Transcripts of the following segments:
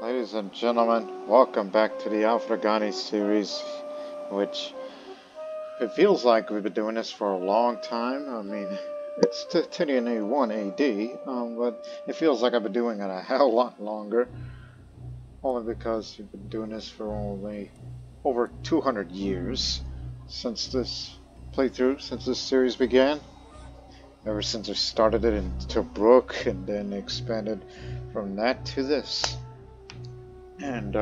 Ladies and gentlemen, welcome back to the Al-Farghani series, which it feels like we've been doing this for a long time. I mean, it's 1081 AD, but it feels like I've been doing it a hell lot longer, only because we've been doing this for only over 200 years since this playthrough, since this series began. Ever since I started it in Tobruk and then expanded from that to this. And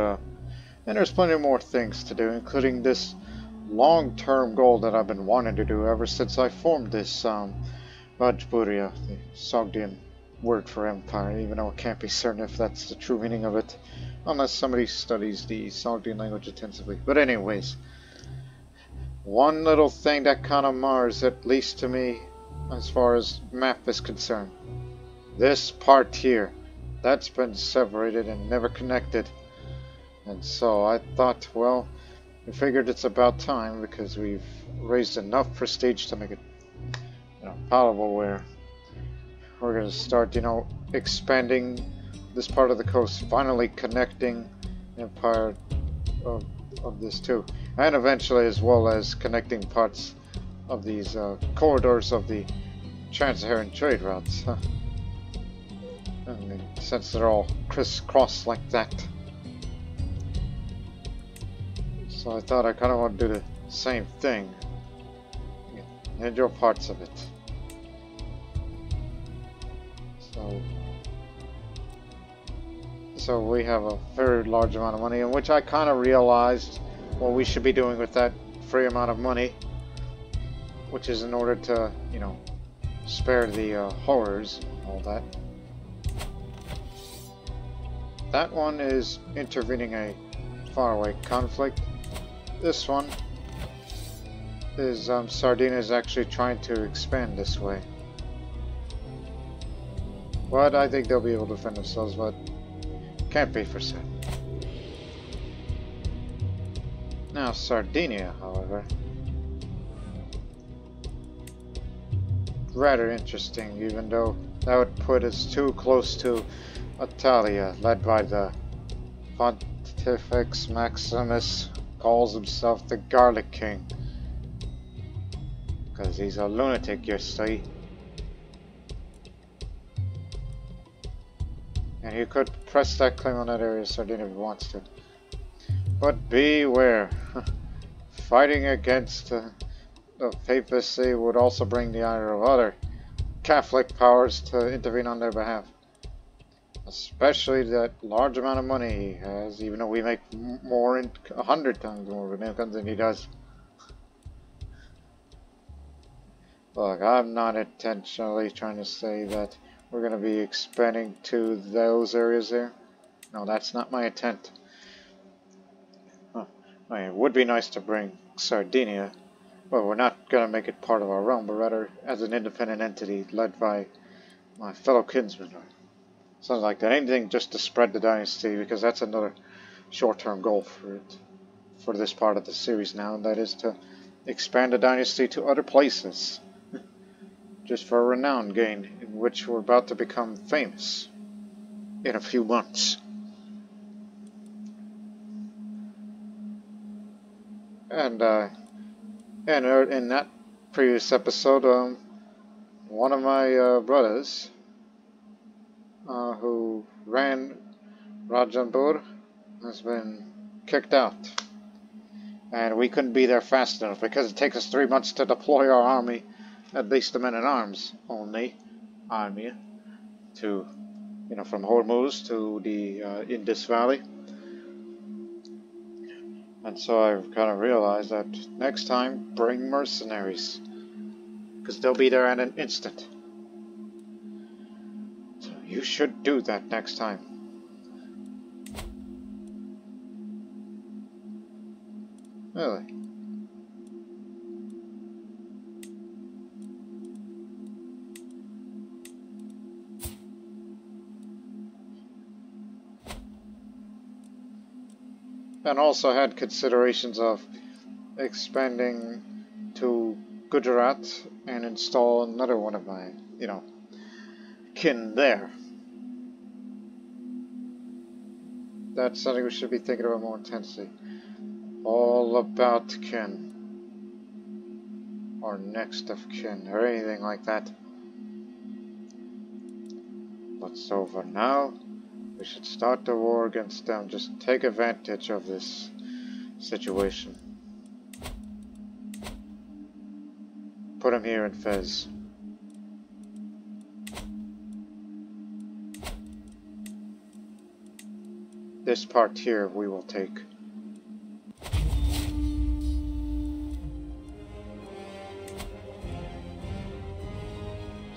there's plenty more things to do, including this long-term goal that I've been wanting to do ever since I formed this Vağpūryā, the Sogdian word for empire, even though I can't be certain if that's the true meaning of it, unless somebody studies the Sogdian language intensively. But anyways, one little thing that kind of mars, at least to me, as far as map is concerned. This part here, that's been separated and never connected. And so I thought, well, we figured it's about time because we've raised enough prestige to make it, palatable where we're going to start, expanding this part of the coast, finally connecting the empire of this too. And eventually as well as connecting parts of these corridors of the Trans-Saharan trade routes. I mean, since they're all crisscross like that. So I thought I kind of want to do the same thing. And your parts of it. So we have a very large amount of money, in which I kind of realized what we should be doing with that free amount of money, which is in order to, spare the horrors and all that. That one is intervening a faraway conflict. This one is Sardinia is actually trying to expand this way. But I think they'll be able to defend themselves, but can't be for certain. Now Sardinia, however, rather interesting, even though that would put us too close to Italia, led by the Pontifex Maximus, calls himself the Garlic King. Because he's a lunatic, you see. And he could press that claim on that area of Sardinia if he wants to. But beware. Fighting against the papacy would also bring the ire of other Catholic powers to intervene on their behalf. Especially that large amount of money he has, even though we make more, 100 times more with guns than he does. Look, I'm not intentionally trying to say that we're going to be expanding to those areas there. No, that's not my intent. I mean, it would be nice to bring Sardinia. Well, we're not going to make it part of our realm, but rather as an independent entity led by my fellow kinsmen. Something like that. Anything just to spread the dynasty, because that's another short-term goal for this part of the series now, and that is to expand the dynasty to other places. Just for a renown gain, in which we're about to become famous in a few months. And in that previous episode, one of my brothers, who ran Rajanpur, has been kicked out. And we couldn't be there fast enough because it takes us 3 months to deploy our army, at least the men-at-arms only, army, to, from Hormuz to the Indus Valley. And so I've kind of realized that next time, bring mercenaries, because they'll be there at an instant. So you should do that next time. Really? And also had considerations of expanding to Gujarat and install another one of my, kin there. that's something we should be thinking about more intensely. All about kin. Or next of kin, or anything like that. What's over now? We should start the war against them. Just take advantage of this situation. Put him here in Fez. This part here we will take.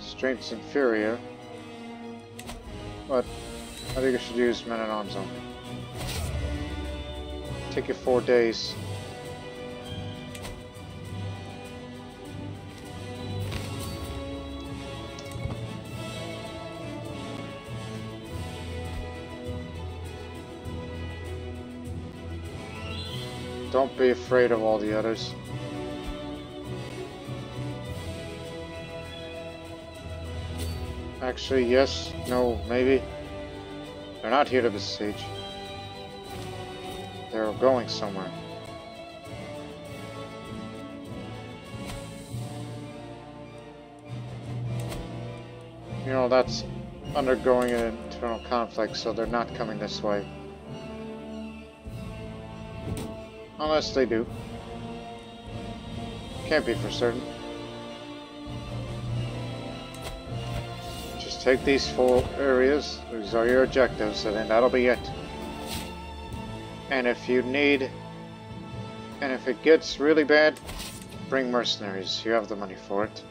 Strength's inferior, but I think I should use men-at-arms only. Take you 4 days. Don't be afraid of all the others. Actually, yes, no, maybe. They're not here to besiege. They're going somewhere. You know, that's undergoing an internal conflict, so they're not coming this way. Unless they do. Can't be for certain. Just take these 4 areas. These are your objectives, and then that'll be it. And if you need, and if it gets really bad, bring mercenaries. You have the money for it.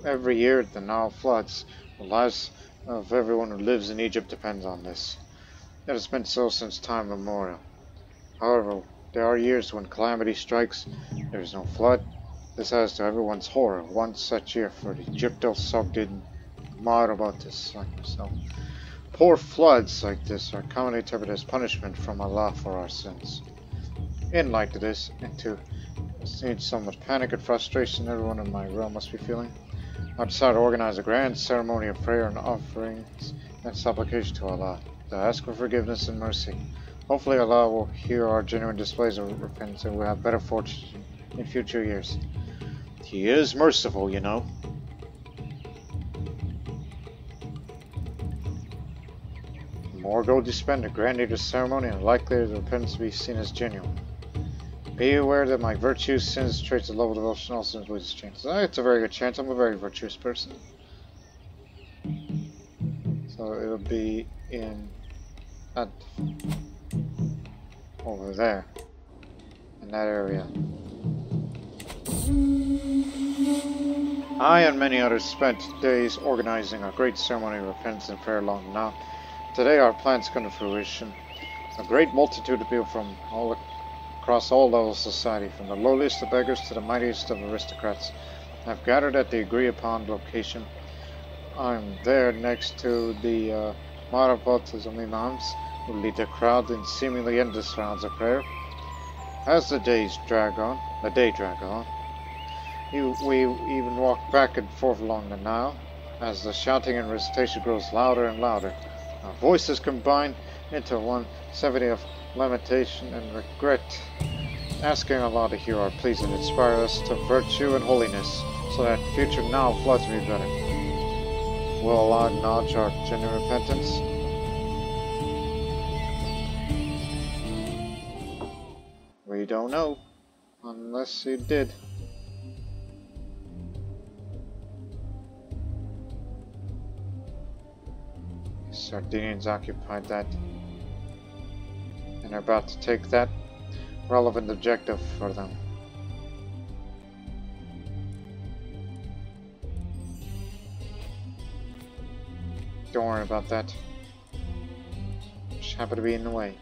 Every year the Nile floods. The lives of everyone who lives in Egypt depends on this. It has been so since time immemorial. However, there are years when calamity strikes, there is no flood. This adds to everyone's horror. One such year for the Egypto-Sogdian Marabotis like myself. Poor floods like this are commonly interpreted as punishment from Allah for our sins. In light of this, and to see somewhat panic and frustration everyone in my realm must be feeling, I decided to organize a grand ceremony of prayer and offerings and supplication to Allah, to ask for forgiveness and mercy. Hopefully Allah will hear our genuine displays of repentance and we'll have better fortune in future years. He is merciful, you know. The more gold you spend, the grander the ceremony and likelier the repentance to be seen as genuine. Be aware that my virtues, sins, traits, and level of devotion also influence chances. It's a very good chance. I'm a very virtuous person. So it'll be in that over there, in that area. I and many others spent days organizing a great ceremony of repentance and prayer long now. Today our plans come to fruition. A great multitude of people from across all levels of society, from the lowliest of beggars to the mightiest of aristocrats, have gathered at the agreed-upon location. I'm there next to the Marabotas of Imams, who lead the crowd in seemingly endless rounds of prayer. As the day dragged on, we even walk back and forth along the Nile, as the shouting and recitation grows louder and louder. Our voices combine into one symphony of lamentation and regret, asking Allah to hear our pleas and inspire us to virtue and holiness, so that future Nile floods may be better. Will Allah acknowledge our genuine repentance? We don't know, unless He did. The Sardinians occupied that, and are about to take that relevant objective for them. Don't worry about that. Just happen to be in the way.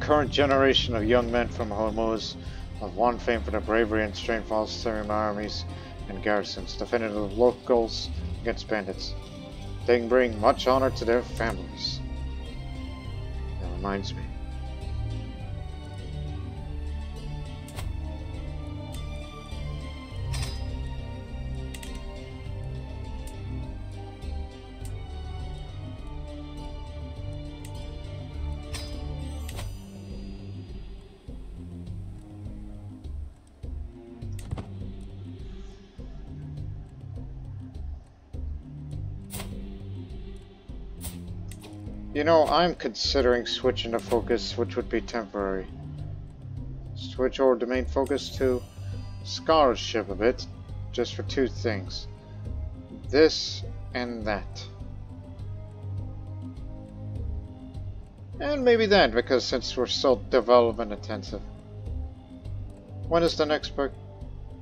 current generation of young men from Hormuz have won fame for their bravery and strength while serving my armies and garrisons, defending the locals against bandits. They can bring much honor to their families. That reminds me. You know, I'm considering switching the focus, which would be temporary. Switch over the main focus to scholarship a bit, just for two things. This and that. And maybe that, because since we're still development intensive. When is the next book?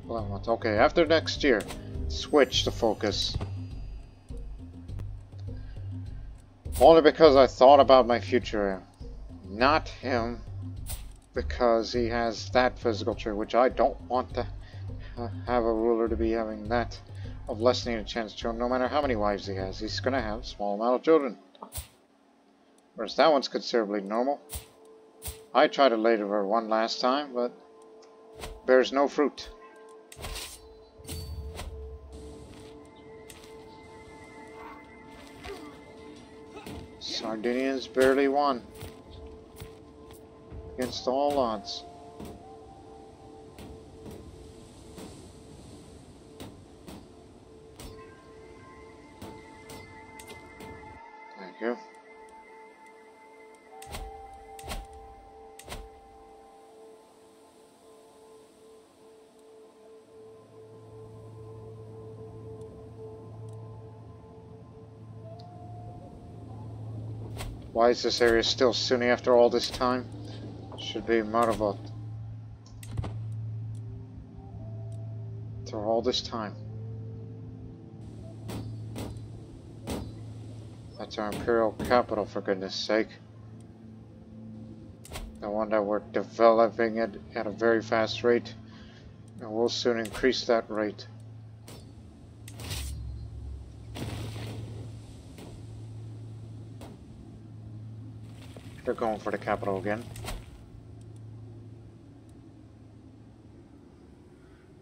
Okay, after next year, switch the focus. Only because I thought about my future. Not him, because he has that physical trait, which I don't want to have a ruler to be having that of lessening a chance to, no matter how many wives he has. He's going to have a small amount of children. Whereas that one's considerably normal. I tried to later one last time, but bears no fruit. Sardinians barely won. Against all odds. Thank you. Why is this area still Sunni after all this time? Should be Maravat. After all this time. That's our imperial capital, for goodness sake. The one that we're developing it at a very fast rate. And we'll soon increase that rate. They're going for the capital again.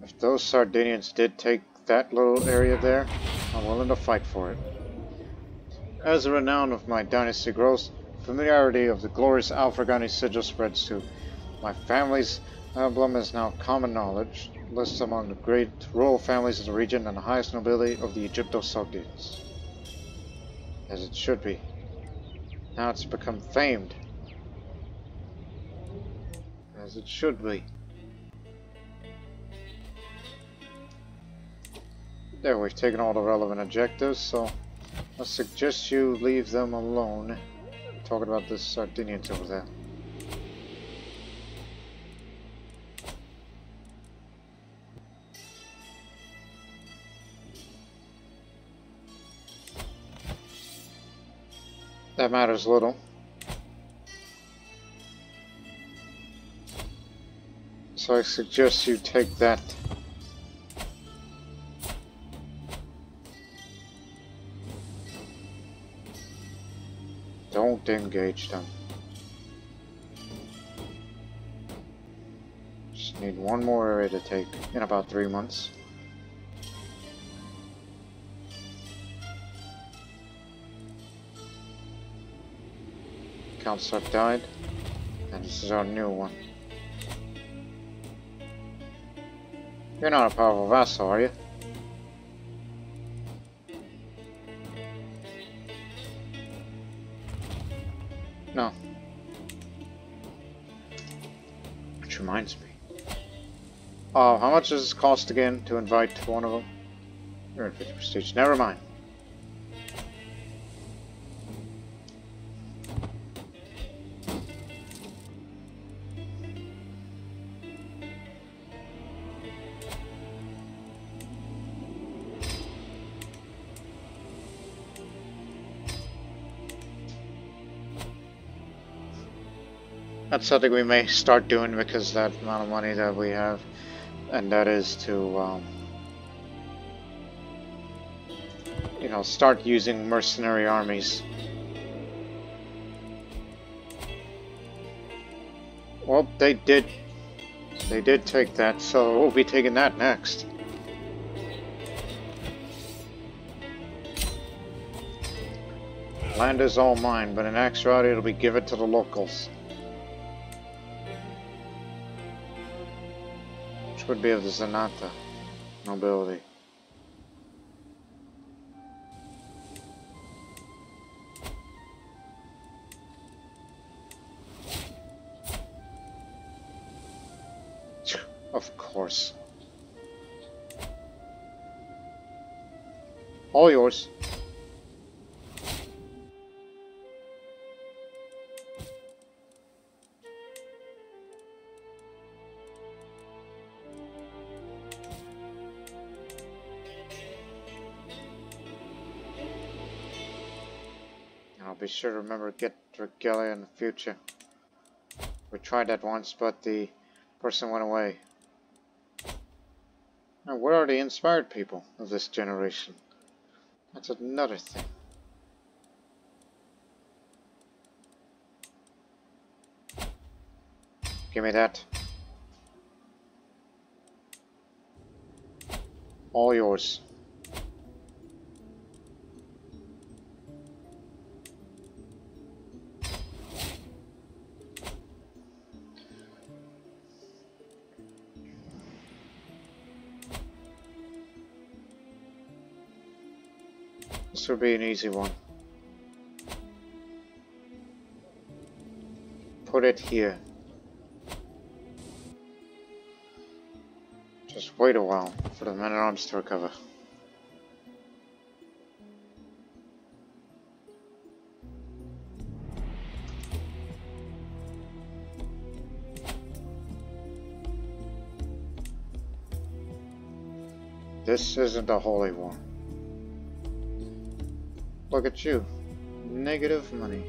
If those Sardinians did take that little area there, I'm willing to fight for it. As the renown of my dynasty grows, familiarity of the glorious Al-Farghani sigil spreads too. My family's emblem is now common knowledge, lists among the great royal families of the region and the highest nobility of the Egypto-Sogdians. As it should be. Now it's become famed. As it should be. There, we've taken all the relevant objectives, so I suggest you leave them alone. I'm talking about the Sardinians over there. That matters little. So I suggest you take that. Don't engage them. Just need one more area to take in about 3 months. Count Suk died, and this is our new one. You're not a powerful vassal, are you? No. Which reminds me. How much does this cost again to invite one of them? You're at 50 prestige. Never mind. That's something we may start doing because of that amount of money that we have, and that is to, you know, start using mercenary armies. Well, they did take that, so we'll be taking that next. Land is all mine, but in actuality it'll be given to the locals. Which would be of the Zanata nobility. Of course. All yours. I'll be sure to remember to get regalia in the future. We tried that once, but the person went away. Now, where are the inspired people of this generation? That's another thing. Give me that. All yours. This would be an easy one. Put it here. Just wait a while for the men-at-arms to recover. This isn't a holy war. Look at you. Negative money.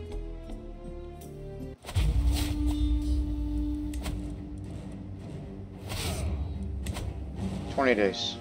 $20.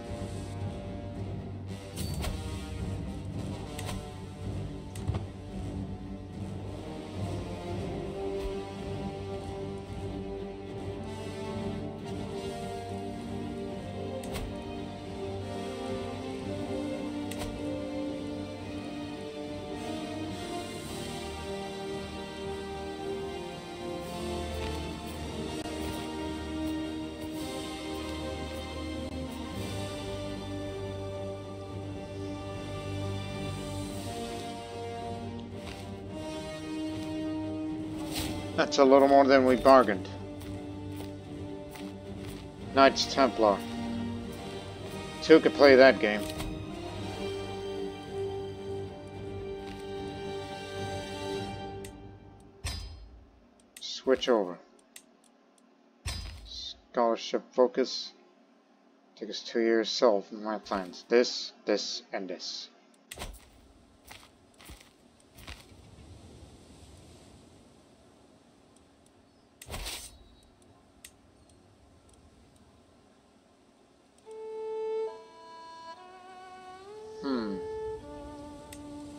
That's a little more than we bargained. Knights Templar. Two could play that game. Switch over. Scholarship focus. Take us 2 years. Sell my plans. This, and this.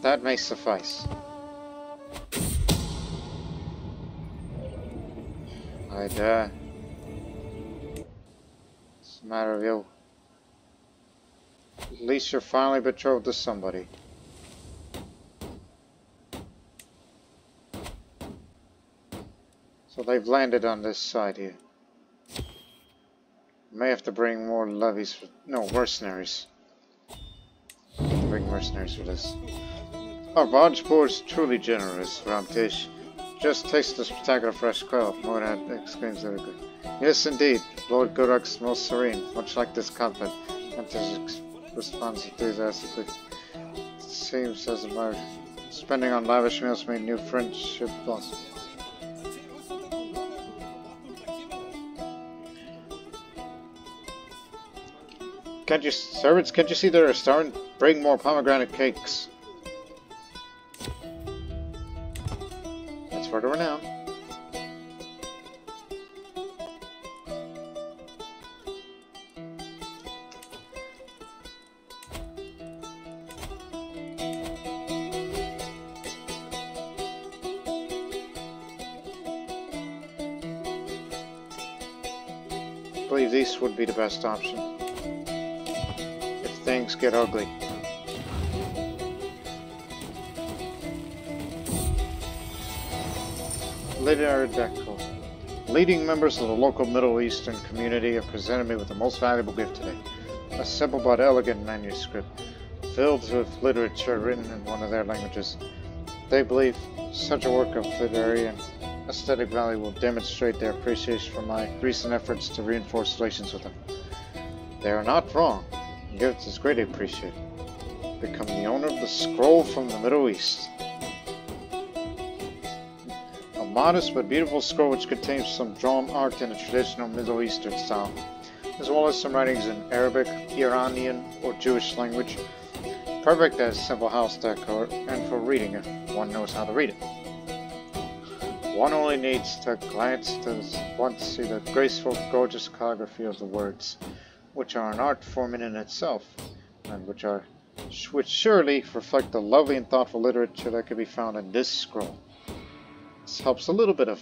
That may suffice. What's the matter with you? At least you're finally betrothed to somebody. So they've landed on this side here. May have to bring more levies for, no, mercenaries. Bring mercenaries for this. Our Vağpūr is truly generous, Ramtish. Just taste the spectacular fresh quail. Moonhead exclaims that good. Yes, indeed. Lord Guruk's most serene, much like this compliment. Ramtish responds enthusiastically. It seems as a matter. Spending on lavish meals made new friendship blossom. Can't you, servants, can't you see they're starting to bring more pomegranate cakes? That's for the renown. believe these would be the best option if things get ugly. Literary Deco. Leading members of the local Middle Eastern community have presented me with the most valuable gift today. A simple but elegant manuscript, filled with literature written in one of their languages. They believe such a work of literary and aesthetic value will demonstrate their appreciation for my recent efforts to reinforce relations with them. They are not wrong. The gift is greatly appreciated. Become the owner of the scroll from the Middle East. A modest but beautiful scroll which contains some drawn art in a traditional Middle Eastern style, as well as some writings in Arabic, Iranian, or Jewish language. Perfect as simple house decor and for reading if one knows how to read it. One only needs to glance to once see the graceful, gorgeous calligraphy of the words, which are an art form in itself, and which surely reflect the lovely and thoughtful literature that can be found in this scroll. This helps a little bit of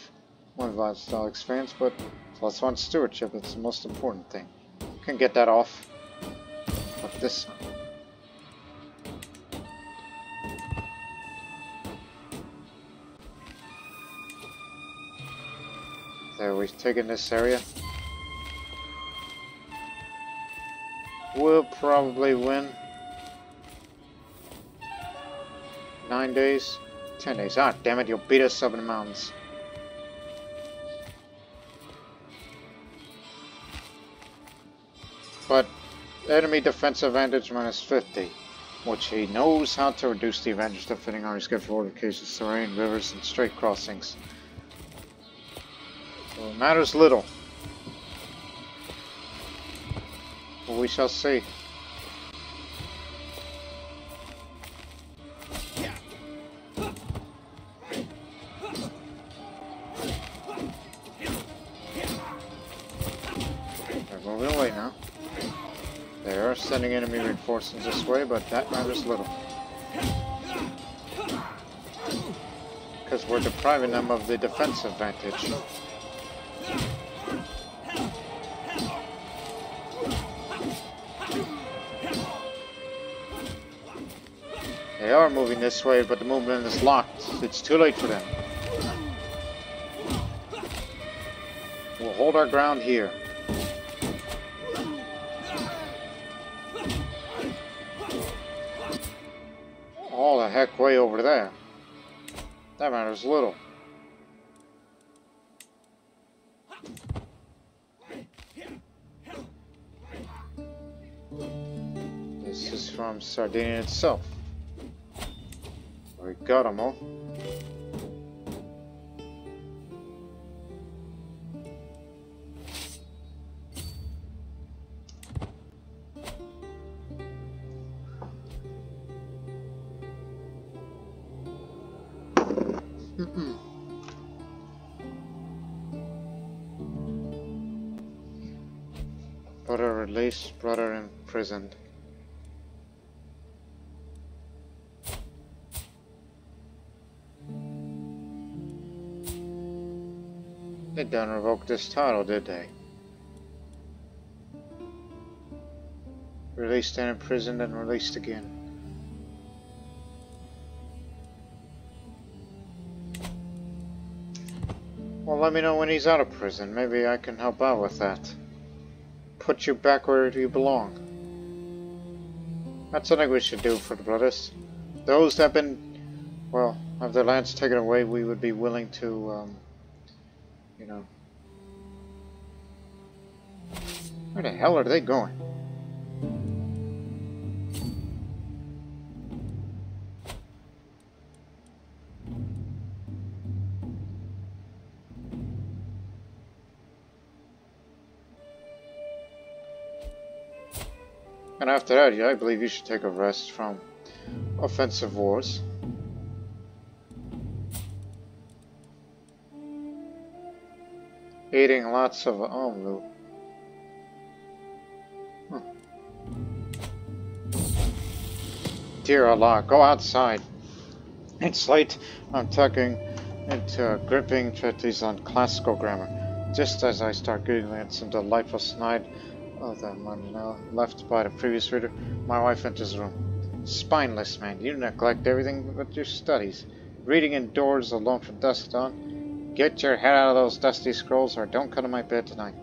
one of Alex fans, but plus one stewardship is the most important thing. You can get that off. But this one. There, we've taken this area. We'll probably win. 9 days. 10 days. Ah, damn it, you'll beat us up in the mountains. But enemy defense advantage minus 50, which he knows how to reduce the advantage defending armies get for fortifications, terrain, rivers, and straight crossings. So it matters little. But we shall see. They're moving away now. They are sending enemy reinforcements this way, but that matters little. Because we're depriving them of the defense advantage. They are moving this way, but the movement is locked. It's too late for them. We'll hold our ground here. All the heck way over there. That matters little. This is from Sardinia itself. We got them all. Brother released, brother imprisoned. They done revoked this title, did they? Released and imprisoned and released again. Well, let me know when he's out of prison. Maybe I can help out with that. Put you back where you belong. That's something we should do for the brothers. Those that have been, well, have their lands taken away, we would be willing to, you know. Where the hell are they going? And after that, yeah, I believe you should take a rest from offensive wars. Eating lots of loot. Huh. Dear Allah, go outside. It's late. I'm tucking into a gripping treatise on classical grammar. Just as I start googling at some delightful snide of the money left by the previous reader, my wife enters the room. Spineless man, you neglect everything but your studies. Reading indoors alone from dusk to dawn. Get your head out of those dusty scrolls or don't come to my bed tonight.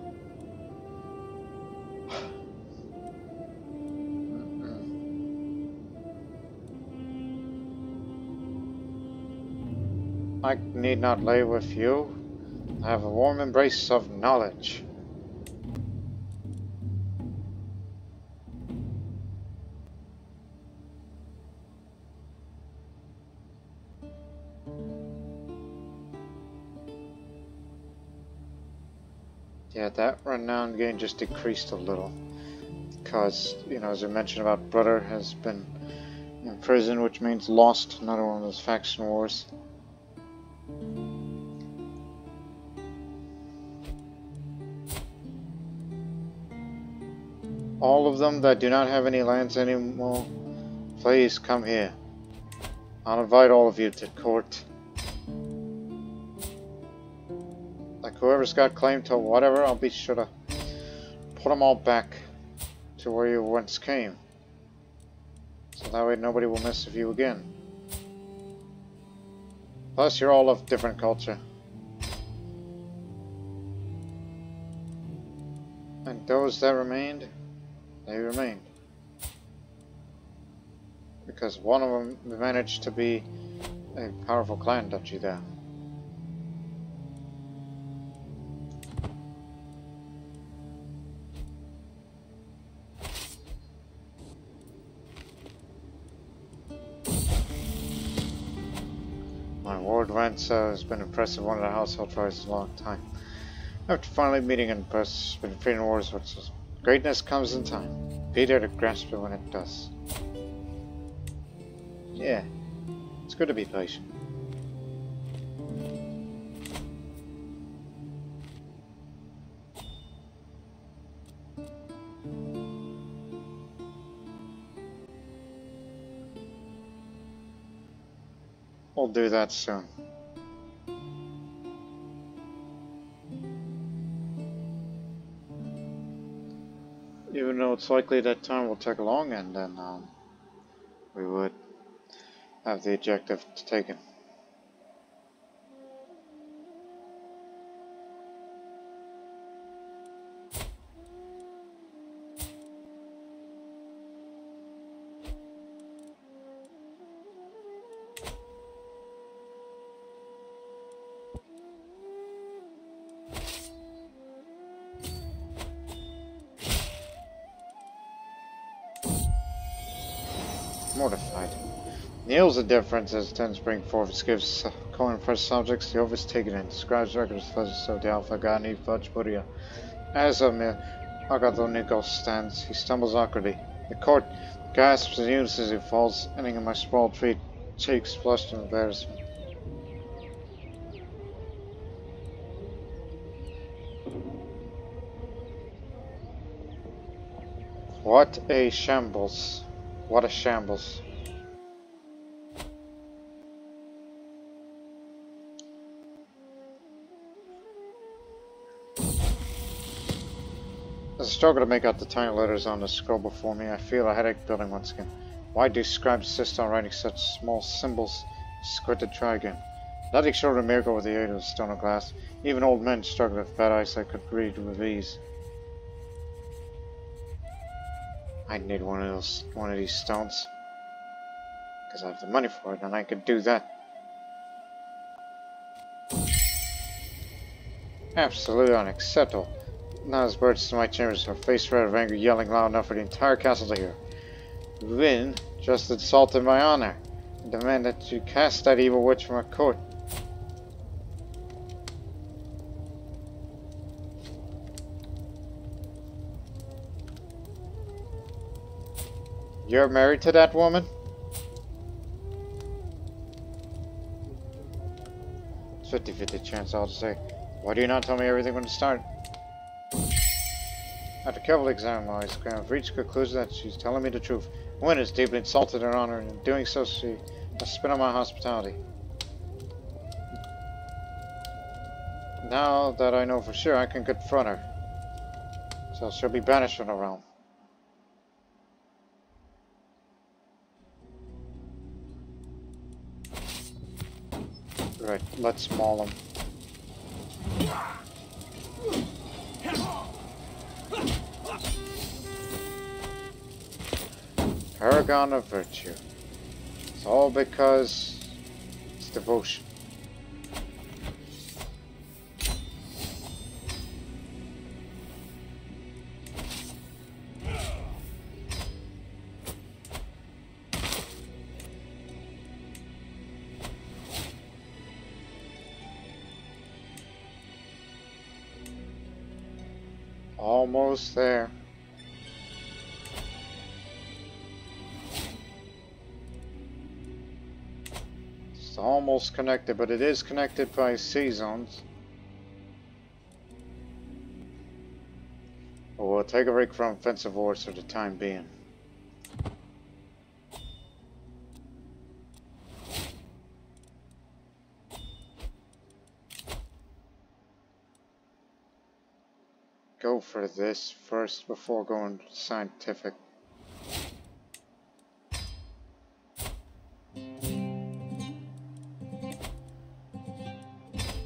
I need not lay with you. I have a warm embrace of knowledge. Yeah, that renown gain just decreased a little. Because, you know, as I mentioned about brother has been in prison, which means lost another one of those faction wars. All of them that do not have any lands anymore, please come here. I'll invite all of you to court. Like whoever's got claim to whatever, I'll be sure to put them all back to where you once came. So that way nobody will mess with you again. Plus you're all of different culture. And those that remained, they remained. Because one of them managed to be a powerful clan duchy there. My ward Rance has been impressed with one of the household tribes in a long time. After finally meeting in person, been feeding wars, which is greatness comes in time. Be there to grasp it when it does. Yeah, it's good to be patient. We'll do that soon. Even though it's likely that time will take long, and then we would have the objective taken. Mortified. Neil's a difference as it tends to bring forth gives calling fresh subjects the overtaken and describes records such of the Al-Farghani Vağpūryā. As Agathonico stands, he stumbles awkwardly. The court gasps in unison as he falls, ending in my sprawled feet, cheeks flushed in embarrassment. What a shambles. What a shambles. As I struggle to make out the tiny letters on the scroll before me, I feel a headache building once again. Why do scribes insist on writing such small symbols? Squid to try again. Nothing short of a miracle with the aid of stone or glass. Even old men struggled with bad eyesight could read with ease. I need one of these stones. Because I have the money for it, and I could do that. Absolutely unacceptable. Now as bursts to my chambers, her face red of anger, yelling loud enough for the entire castle to hear. Vin just insulted my honor, and demand that you cast that evil witch from our court. You're married to that woman? It's 50-50 chance I'll just say, why do you not tell me everything from the start? After careful examining my eyes, I've reached the conclusion that she's telling me the truth. Wynne has deeply insulted her honor, and in doing so she has spit on my hospitality. now that I know for sure, I can confront her. So she'll be banished from the realm. Right, let's maul him. Paragon of virtue. It's all because it's devotion. Almost there. It's almost connected, but it is connected by sea zones. But we'll take a break from offensive wars for the time being. Go for this first before going scientific.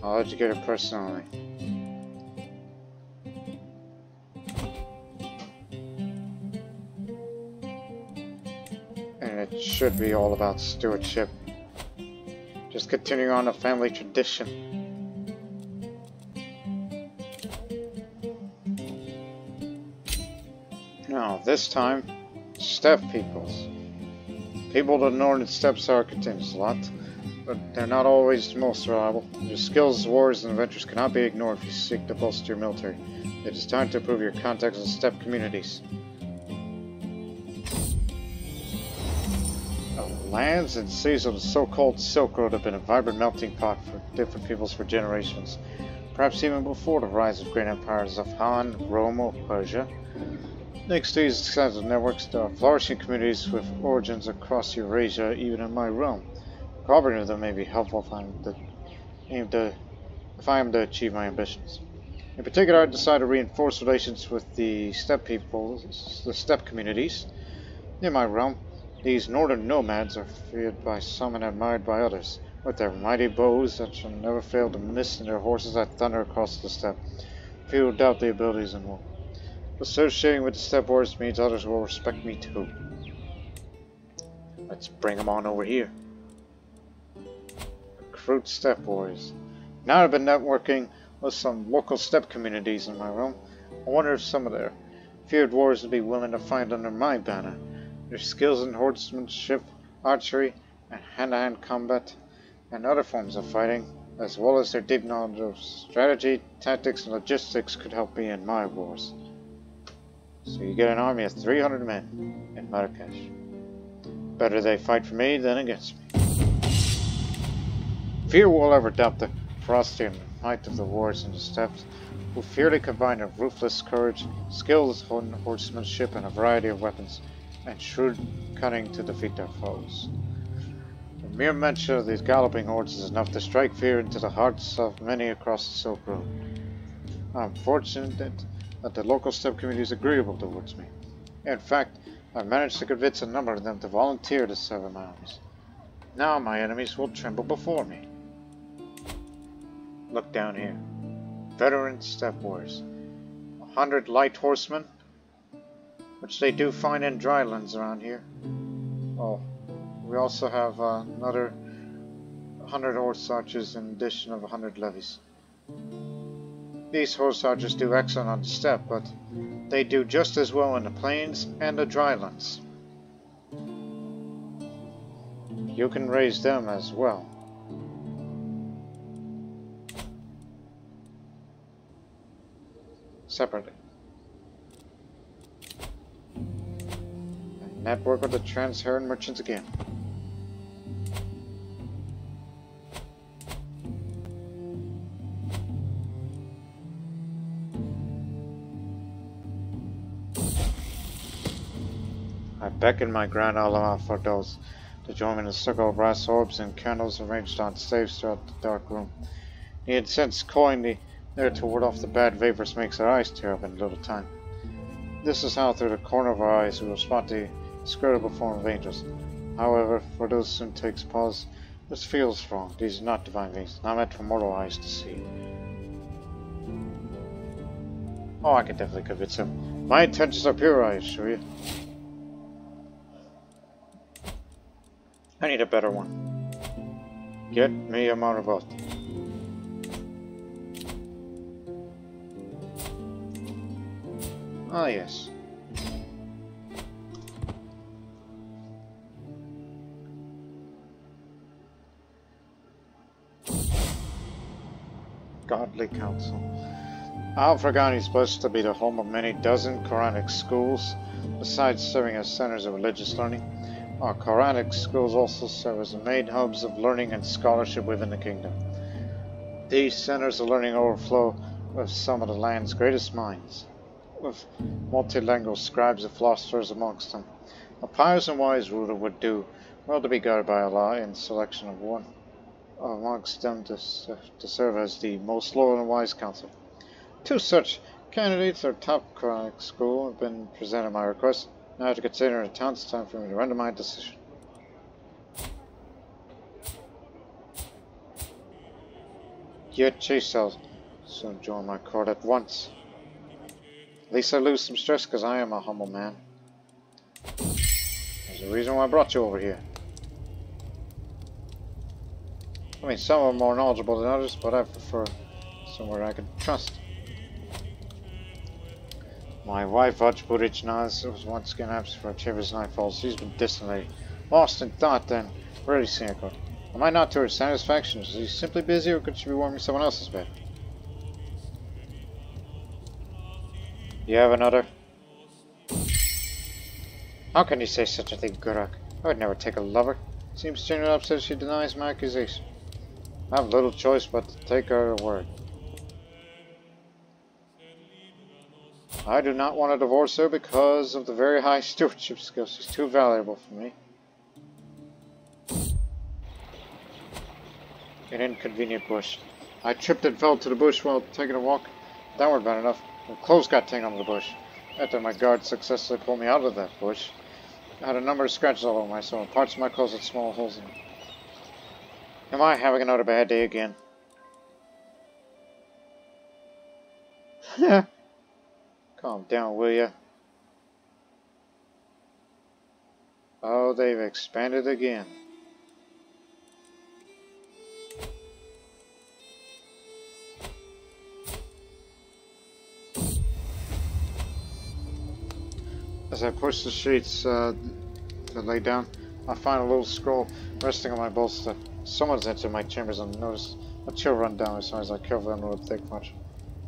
I'll educate her personally. And it should be all about stewardship. Just continuing on a family tradition. Now, this time, steppe peoples. People of the northern steppes are continuous a lot, but they're not always the most reliable. Their skills, wars, and adventures cannot be ignored if you seek to bolster your military. It is time to improve your contacts in steppe communities. The lands and seas of the so-called Silk Road have been a vibrant melting pot for different peoples for generations, perhaps even before the rise of great empires of Han, Rome, or Persia. Next to these extensive networks, there are flourishing communities with origins across Eurasia, even in my realm. Cooperating with them may be helpful if I am to achieve my ambitions. In particular, I decided to reinforce relations with the steppe peoples, the steppe communities. In my realm, these northern nomads are feared by some and admired by others. With their mighty bows that shall never fail to miss, and their horses that thunder across the steppe. Few doubt the abilities in war. Associating with the steppe wars means others will respect me too. Let's bring them on over here. Recruit steppe wars. Now I've been networking with some local steppe communities in my realm. I wonder if some of their feared warriors would be willing to fight under my banner. Their skills in horsemanship, archery, and hand-to-hand combat, and other forms of fighting, as well as their deep knowledge of strategy, tactics, and logistics could help me in my wars. So you get an army of 300 men in Marrakesh. Better they fight for me than against me. Few will ever doubt the ferocity and might of the warriors in the steppes, who fearfully combine a ruthless courage, skills in horsemanship, and a variety of weapons, and shrewd cunning to defeat their foes. The mere mention of these galloping hordes is enough to strike fear into the hearts of many across the Silk Road. I am fortunate that the local steppe community is agreeable towards me. In fact, I managed to convince a number of them to volunteer to serve in my armies. Now my enemies will tremble before me. Look down here. Veteran steppe warriors. 100 light horsemen, which they do find in drylands around here. Oh, we also have another 100 horse archers in addition of 100 levies. These horse archers do excellent on the steppe, but they do just as well in the plains and the drylands. You can raise them as well. Separately. And network with the Trans-Saharan merchants again. I beckon my grand Al-Farghani to join me in a circle of brass orbs and candles arranged on staves throughout the dark room. He had since coined the There to ward off the bad vapors makes our eyes tear up in a little time. This is how through the corner of our eyes we will spot the inscrutable form of angels. However, for those soon takes pause, this feels wrong. These are not divine beings, not meant for mortal eyes to see. Oh, I can definitely convince him. My intentions are pure, I assure you. I need a better one. Get me a motorboat. Ah, yes. Godly counsel. Al-Farghani is blessed to be the home of many dozen Quranic schools. Besides serving as centers of religious learning, our Quranic schools also serve as the main hubs of learning and scholarship within the kingdom. These centers of learning overflow with some of the land's greatest minds, with multilingual scribes and philosophers amongst them. A pious and wise ruler would do well to be guided by Allah in selection of one amongst them to serve as the most loyal and wise counselor. Two such candidates are top Quranic school have been presented my request. Now I have to consider it it's time for me to render my decision. Yet chase cells soon join my court at once. At least I lose some stress because I am a humble man. There's a reason why I brought you over here. I mean, some are more knowledgeable than others, but I prefer somewhere I can trust. My wife, Vağpūryā, was once again absent for a Chivas nightfall. She's been distantly lost in thought, then really cynical. Am I not to her satisfaction? Is she simply busy, or could she be warming someone else's bed? You have another? How can you say such a thing, Gurak? I would never take a lover. Seems genuinely upset she denies my accusation. I have little choice but to take her word. I do not want to divorce her because of the very high stewardship skills. She's too valuable for me. An inconvenient bush. I tripped and fell to the bush while taking a walk. That weren't bad enough. My clothes got tangled in the bush. After my guard successfully pulled me out of that bush, I had a number of scratches all over myself and parts of my clothes had small holes in them. Am I having another bad day again? Calm down, will ya? Oh, they've expanded again. As I push the sheets to lay down, I find a little scroll resting on my bolster. Someone's entered my chambers unnoticed. A chill run down as soon as I carefully unroll the thick parchment.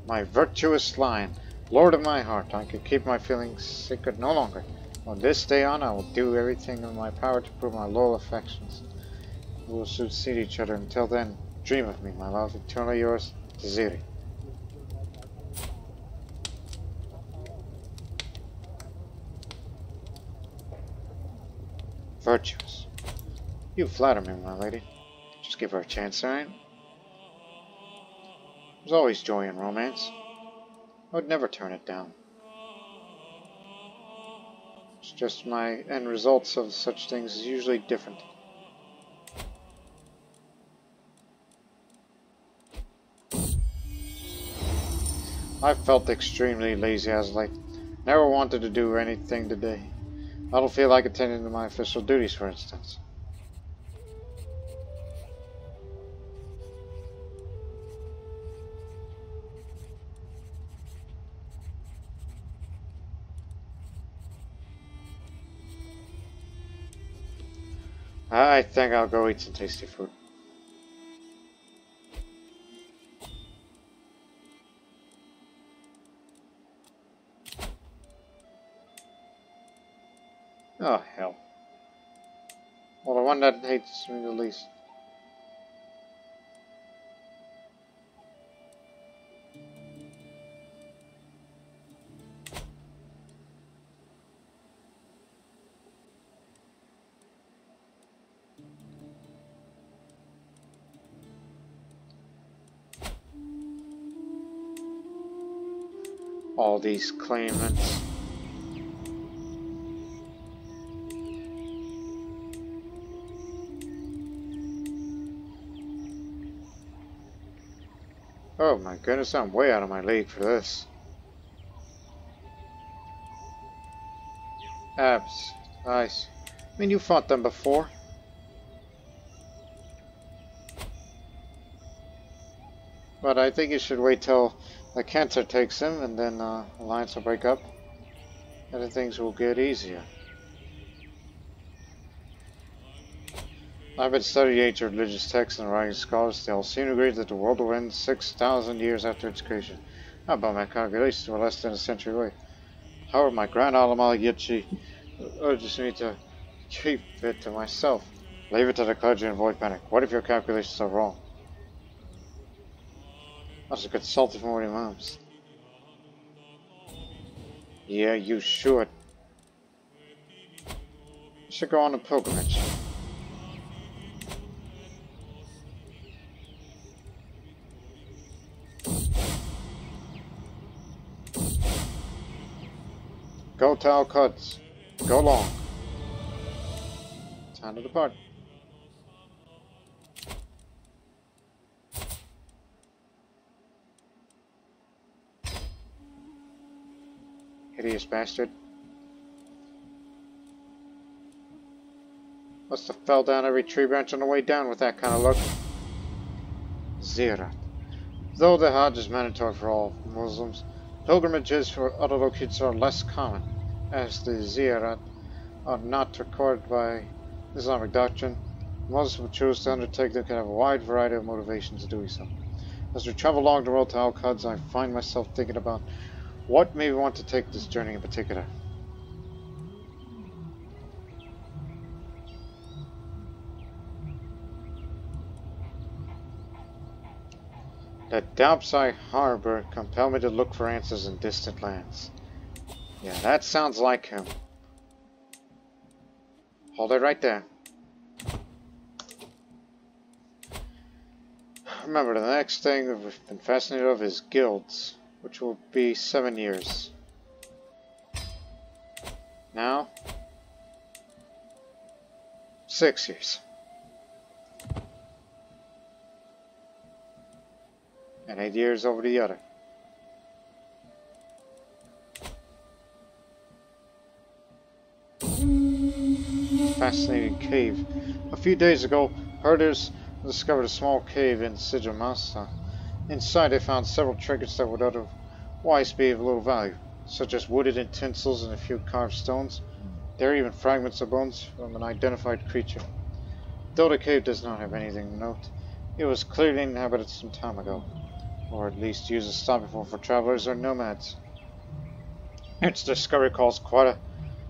My virtuous lion, lord of my heart, I can keep my feelings secret no longer. From this day on, I will do everything in my power to prove my loyal affections. We will succeed each other. Until then, dream of me, my love. Eternally yours, Taziri. Virtuous. You flatter me, my lady. Just give her a chance, alright? There's always joy in romance. I would never turn it down. It's just my end results of such things is usually different. I felt extremely lazy as late. Never wanted to do anything today. I don't feel like attending to my official duties, for instance. I think I'll go eat some tasty food. Oh, hell. Well, the one that hates me the least. all these claimants. Oh my goodness, I'm way out of my league for this. Abs. Nice. I mean, you fought them before. But I think you should wait till the cancer takes him and then alliance will break up. And then things will get easier. I've been studying ancient religious texts and writing scholars. They all seem to agree that the world will end 6,000 years after its creation. How about my calculations were less than a century away? However, my Grand Alamal Yitchi urges me to keep it to myself. Leave it to the clergy and avoid panic. What if your calculations are wrong? I should consult with more imams. Yeah, you should. You should go on a pilgrimage. Go to Al-Quds. Go long. Time to depart. Hideous bastard. Must have fell down every tree branch on the way down with that kind of luck. Ziyarat. Though the Hajj is mandatory for all Muslims, pilgrimages for other locations are less common, as the Ziyarat are not recorded by Islamic doctrine. Muslims who choose to undertake them can have a wide variety of motivations to doing so. As we travel along the road to Al-Quds, I find myself thinking about what made me want to take this journey in particular. The doubts I harbor compel me to look for answers in distant lands. Yeah, that sounds like him. Hold it right there. Remember, the next thing that we've been fascinated with is guilds, which will be 7 years. Now, 6 years. And 8 years over the other. Fascinating cave. A few days ago, herders discovered a small cave in Sijamasa. Inside they found several trinkets that would otherwise be of little value, such as wooded utensils and a few carved stones. There are even fragments of bones from an identified creature. Though the cave does not have anything to note, it was clearly inhabited some time ago, or at least used as a stopping point for travelers or nomads. Its discovery caused quite a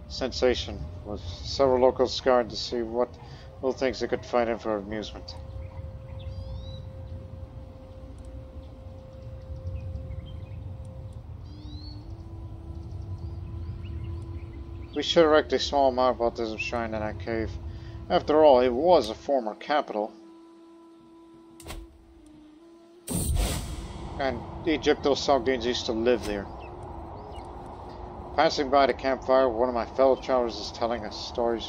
sensation, with several locals scoured to see what little things they could find in for amusement. We should erect a small monotheism shrine in that cave. After all, it was a former capital. And the Egypto-Sogdians used to live there. Passing by the campfire, one of my fellow travelers is telling us stories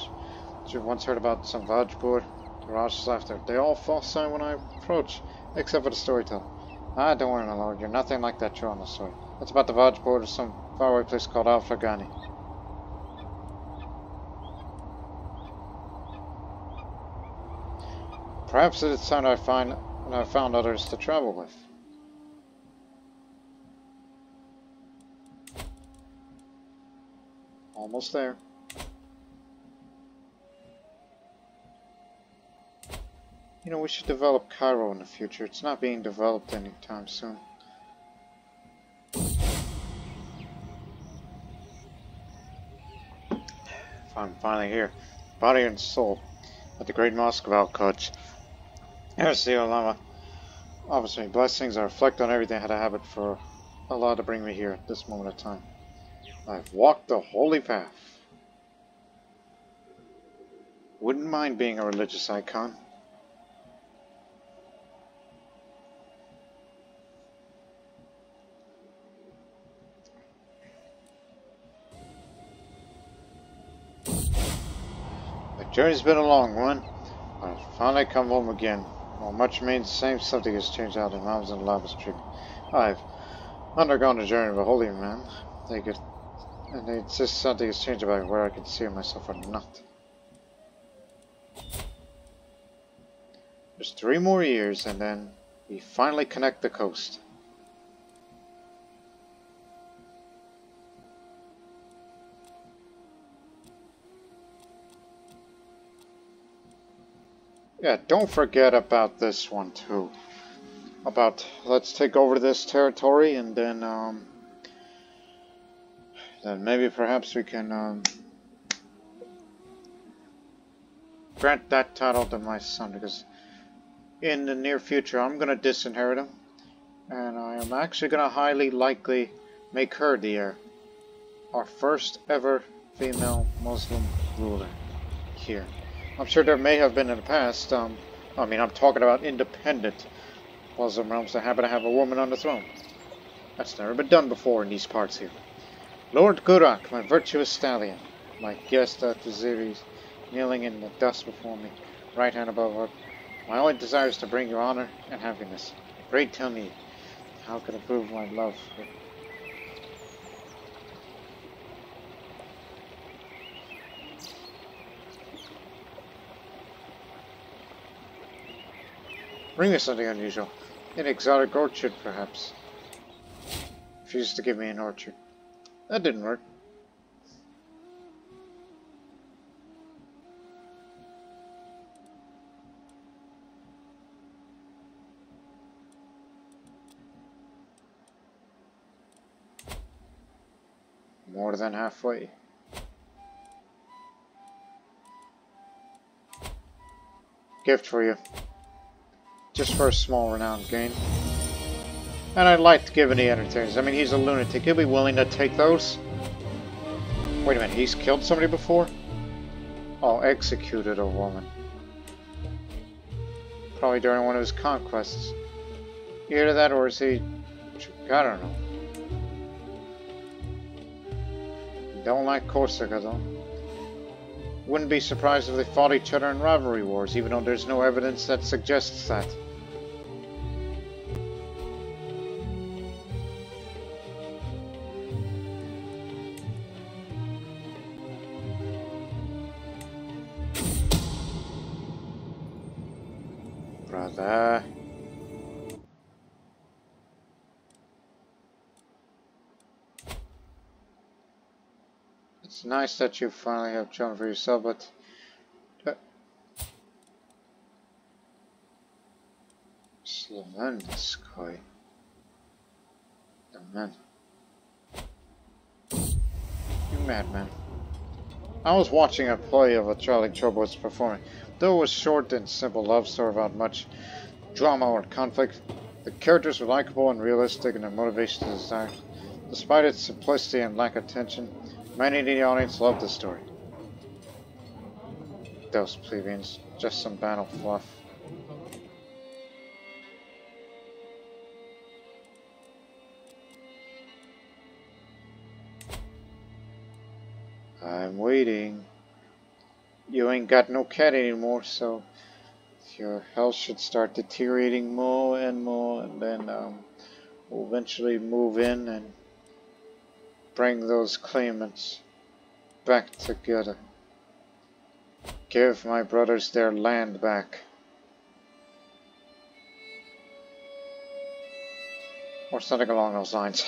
that you once heard about some Vağpūr. The Raj's laughter. They all fall silent when I approach, except for the storyteller. Ah, don't worry, my lord. You're nothing like that troll in the story. That's about the Vağpūr of some faraway place called Al-Farghani. Perhaps it's time I found others to travel with. Almost there. You know, we should develop Cairo in the future. It's not being developed anytime soon. I'm finally here, body and soul, at the great mosque of Al-Quds. Here's the Ulama. Offers me blessings. I reflect on everything I had a habit for Allah to bring me here at this moment of time. I've walked the holy path. Wouldn't mind being a religious icon. Journey's been a long one. I've finally come home again. While much remains the same, something has changed out in mountains and lava stream. I've undergone a journey of a holy man. And they insist something has changed about where I can see myself or not. There's 3 more years and then we finally connect the coast. Yeah, don't forget about this one too. Let's take over this territory and then maybe perhaps we can grant that title to my son, because in the near future I'm gonna disinherit him, and I am actually gonna highly likely make her the heir. Our first ever female Muslim ruler here. I'm sure there may have been in the past, I mean, I'm talking about independent Muslim realms that happen to have a woman on the throne. That's never been done before in these parts here. Lord Gurak, my virtuous stallion, my guest at the Ziris, kneeling in the dust before me, right hand above her. My only desire is to bring you honor and happiness. Pray tell me, how can I prove my love for... Bring me something unusual. An exotic orchid, perhaps. Refused to give me an orchard. That didn't work. More than halfway. Gift for you. Just for a small renown gain. And I'd like to give any entertainers. I mean, he's a lunatic. He'll be willing to take those. Wait a minute, he's killed somebody before? Oh, executed a woman. Probably during one of his conquests. Either that or is he... I don't know. Don't like Corsica though. Wouldn't be surprised if they fought each other in rivalry wars, even though there's no evidence that suggests that. Brother. It's nice that you finally have chosen for yourself, but Slovenskoy. The man. You madman. I was watching a play of a Charlie Chobot's performing. Though it was short and simple love story without much drama or conflict, the characters were likable and realistic in their motivation to desire. Despite its simplicity and lack of tension, many in the audience loved the story. Those plebeians, just some banal fluff. I'm waiting. You ain't got no cat anymore, so your health should start deteriorating more, and then we'll eventually move in and bring those claimants back together. Give my brothers their land back. Or something along those lines.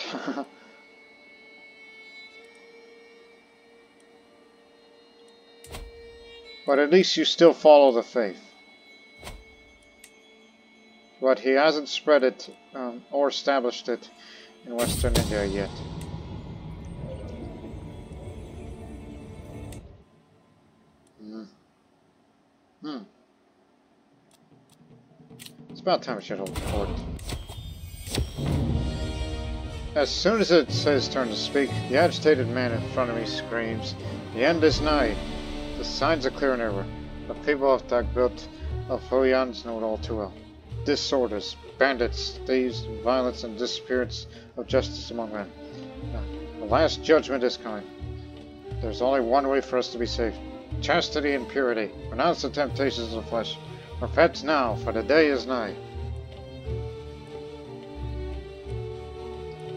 But at least you still follow the faith. But he hasn't spread it or established it in Western India yet. It's about time we should hold court. As soon as it's his turn to speak, the agitated man in front of me screams, "The end is nigh. The signs are clear and everywhere. The people of Dagbut of Hoyans know it all too well. Disorders, bandits, thieves, violence, and disappearance of justice among men. The last judgment is coming. There's only one way for us to be saved. chastity and purity. Renounce the temptations of the flesh. Repent now, for the day is nigh.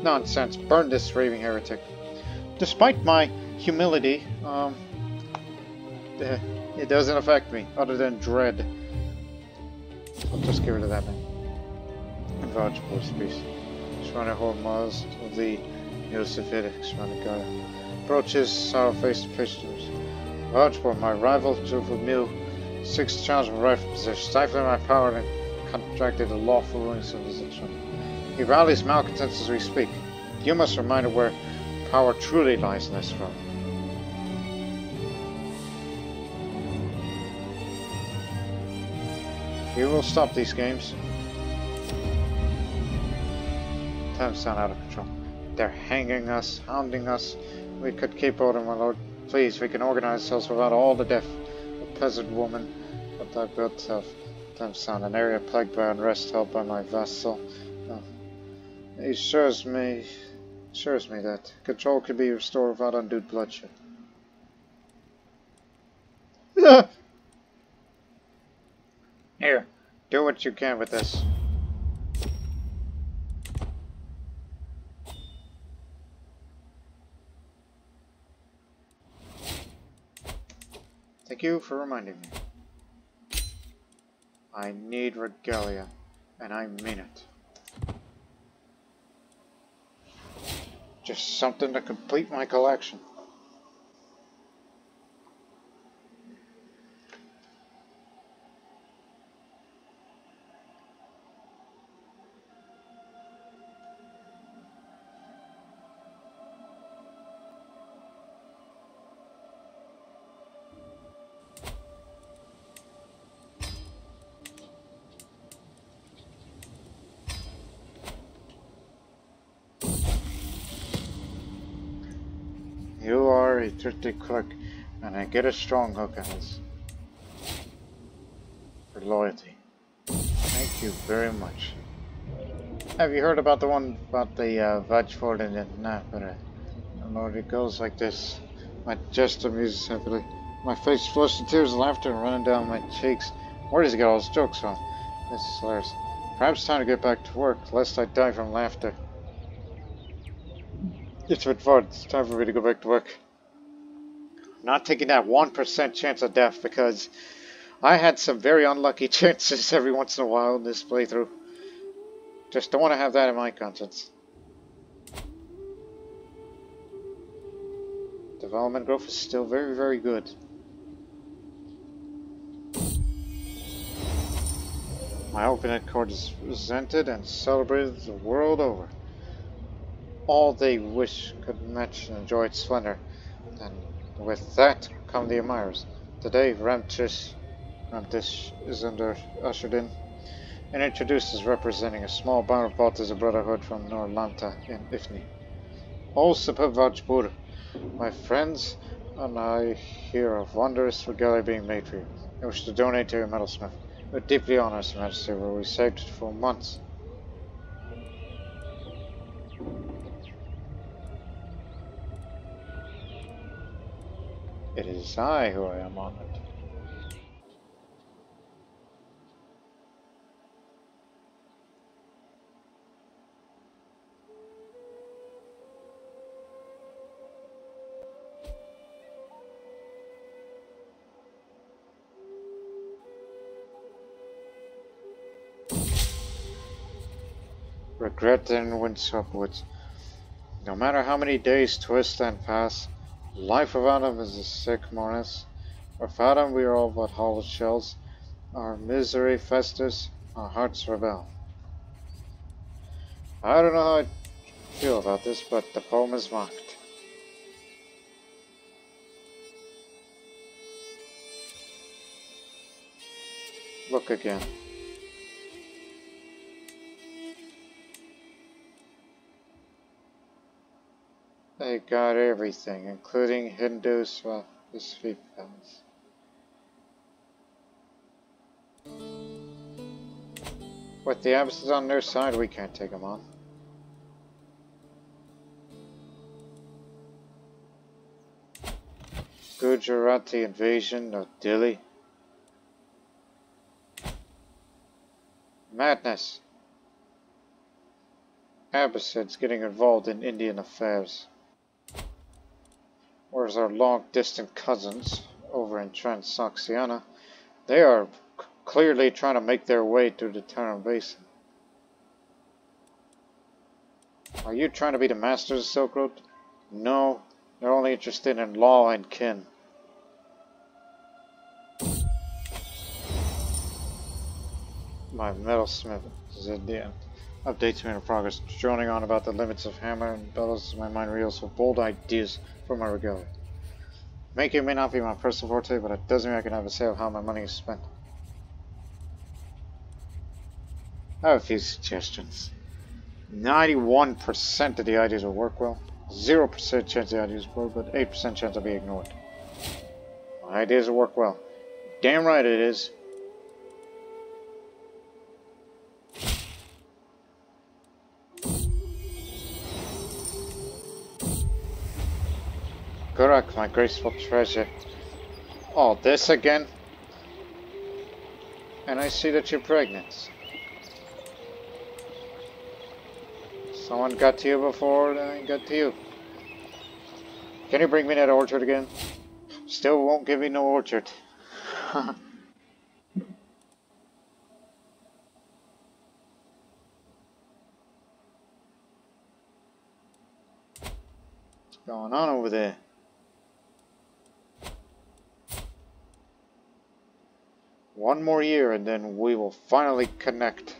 Nonsense. Burn this raving heretic. Despite my humility, it doesn't affect me, other than dread. I'll just get rid of that man. And Vağpūr's peace. Shrine of Hormuz of the Yosefid, Shrine of Gaia. Approaches sour faced patients. Vağpūr, my rival, Jufil Mew, 6 challenge of rifle position, stifling my power and contracted the lawful ruins of his instrument. He rallies malcontents as we speak. You must remind him where power truly lies in this realm. You will stop these games. Time's down out of control. They're hanging us, hounding us. We could keep order, my lord. Please, we can organize ourselves without all the death. A peasant woman, what thy built self. Time's down, an area plagued by unrest held by my vassal. He assures me that control can be restored without undue bloodshed. Here, do what you can with this. Thank you for reminding me. I need regalia, and I mean it. Just something to complete my collection. You are a thrifty clerk, and I get a strong hook on this. For loyalty. Thank you very much. Have you heard about the one about the Vağpūr and the Nah, Lord, it goes like this. My gesture amuses heavily. My face flushed with tears of laughter and running down my cheeks. Where does he get all his jokes from? This is hilarious. Perhaps time to get back to work, lest I die from laughter. It's been fun. It's time for me to go back to work. I'm not taking that 1% chance of death because I had some very unlucky chances every once in a while in this playthrough. Just don't want to have that in my conscience. Development growth is still very, very good. My open accord is presented and celebrated the world over. All they wish could match and enjoy its splendor. And with that come the admirers. Today Ramtish is ushered in and introduced as representing a small band of Baltas of Brotherhood from Norlanta in Ifni. O superb Vağpūr, my friends and I hear of wondrous regalia being made for you. I wish to donate to your metalsmith. It would deeply honor His Majesty, where we saved it for months. It is I who I am honored. Regret then winds upwards. No matter how many days twist and pass, life without him is a sick morass. Without him we are all but hollow shells. Our misery festers, our hearts rebel. I don't know how I feel about this, but the poem is mocked. Look again. They got everything, including Hindus, well, the sweet palace. With the Abbas's on their side, we can't take them on. Good Gujarati invasion of Delhi. Madness. Abbasids getting involved in Indian affairs. Whereas our long-distant cousins over in Trans-Saharan, they are clearly trying to make their way through the Taran Basin. Are you trying to be the masters of the Silk Road? No, they're only interested in law and kin. My metalsmith is at the end. Updates me in progress. Droning on about the limits of hammer and bellows as my mind reels with bold ideas for my regalia. Making may not be my personal forte, but it doesn't mean I can have a say of how my money is spent. I have a few suggestions. 91% of the ideas will work well. 0% chance the ideas will work, but 8% chance they'll be ignored. My ideas will work well. Damn right it is. Correct, my graceful treasure. Oh, this again? And I see that you're pregnant. Someone got to you before I got to you. Can you bring me that orchard again? Still won't give me no orchard. What's going on over there? One more year and then we will finally connect.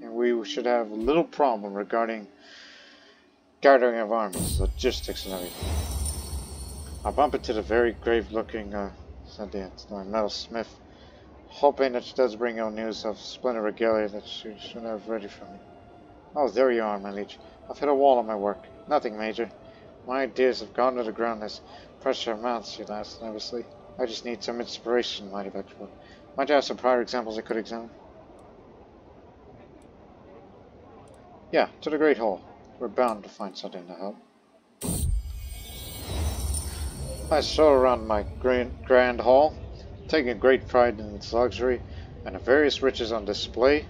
And we should have little problem regarding gathering of armies, logistics and everything. I bump into the very grave looking my metalsmith, hoping that she does bring out news of splendid regalia that she should have ready for me. Oh, there you are, my liege. I've hit a wall on my work. Nothing major. My ideas have gone to the ground as pressure mounts, she laughs nervously. I just need some inspiration, mighty vegetable. Might you have some prior examples I could examine? Yeah, to the Great Hall. We're bound to find something to help. I stroll around my grand hall, taking great pride in its luxury and the various riches on display.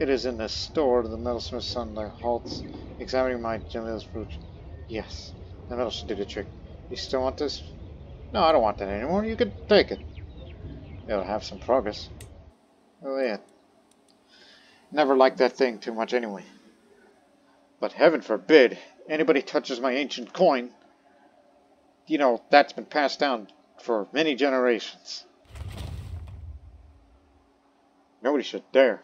It is in this store the metalsmith's son halts, examining my Jamil's brooch. Yes, the metal should do the trick. You still want this? No, I don't want that anymore. You can take it. It'll have some progress. Oh yeah. Never liked that thing too much anyway. But heaven forbid anybody touches my ancient coin. You know, that's been passed down for many generations. Nobody should dare.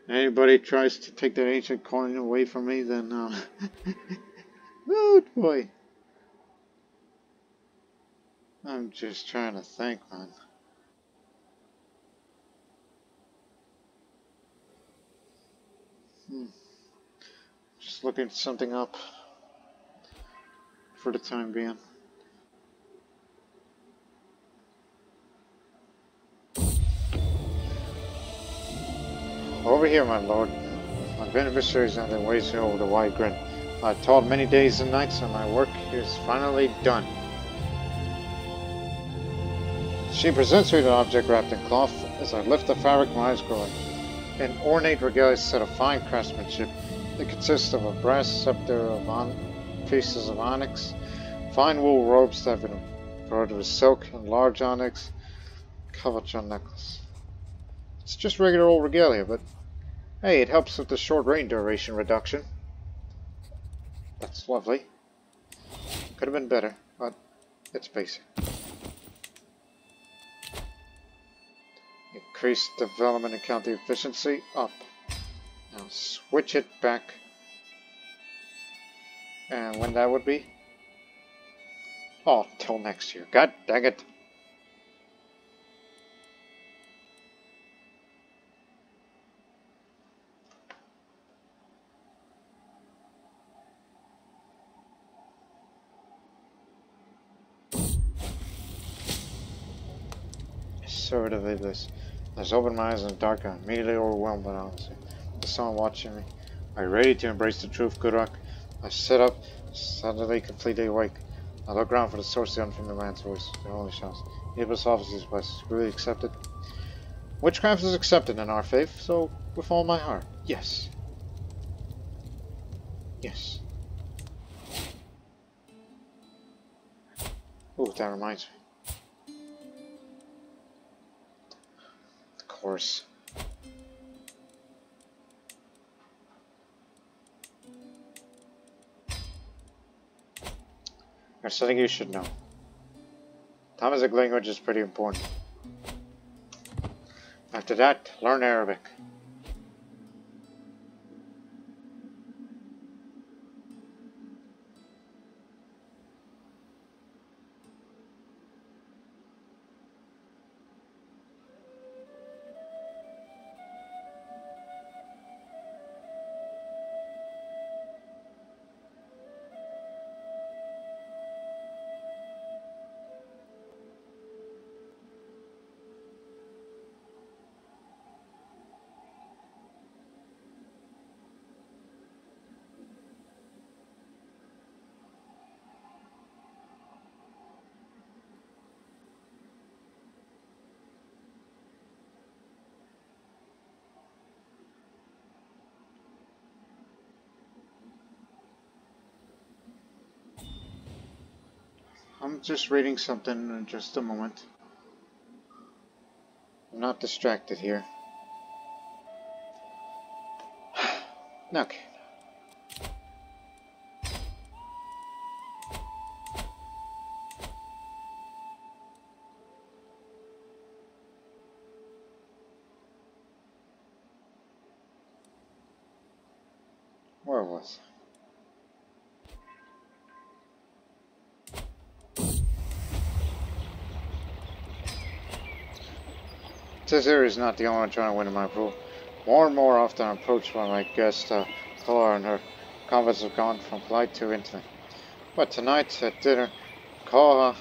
Anybody tries to take that ancient coin away from me, then, oh boy. I'm just trying to think, man. Just looking something up for the time being. Over here, my lord. My beneficiaries and their ways here with a wide grin. I've toiled many days and nights, and my work is finally done. She presents me with an object wrapped in cloth. As I lift the fabric, my eyes grow. An ornate regalia set of fine craftsmanship. It consists of a brass scepter of pieces of onyx, fine wool robes that have been embroidered with silk, and large onyx cabochon necklace. It's just regular old regalia, but hey, it helps with the short reign duration reduction. That's lovely. Could have been better, but it's basic. Increase development and county efficiency up. Now switch it back. And when that would be? Oh, till next year. God dang it. Conservative Iblis. I just opened my eyes in the dark and immediately overwhelmed by honesty. There's someone watching me. Are you ready to embrace the truth, Goodrock? I sit up, suddenly completely awake. I look around for the source of the unfamiliar man's voice. The only shouts. Needless officer's west. Really accepted? Witchcraft is accepted in our faith, so with all my heart. Yes. Yes. Oh, that reminds me. Of course. There's something you should know. Tamizigh language is pretty important. After that, learn Arabic. I'm just reading something in just a moment. I'm not distracted here. Okay. Where was I? Crusader is not the only one trying to win in my pool. More and more often I'm approached by my guest, Clara, and her converts have gone from polite to intimate. But tonight, at dinner, Clara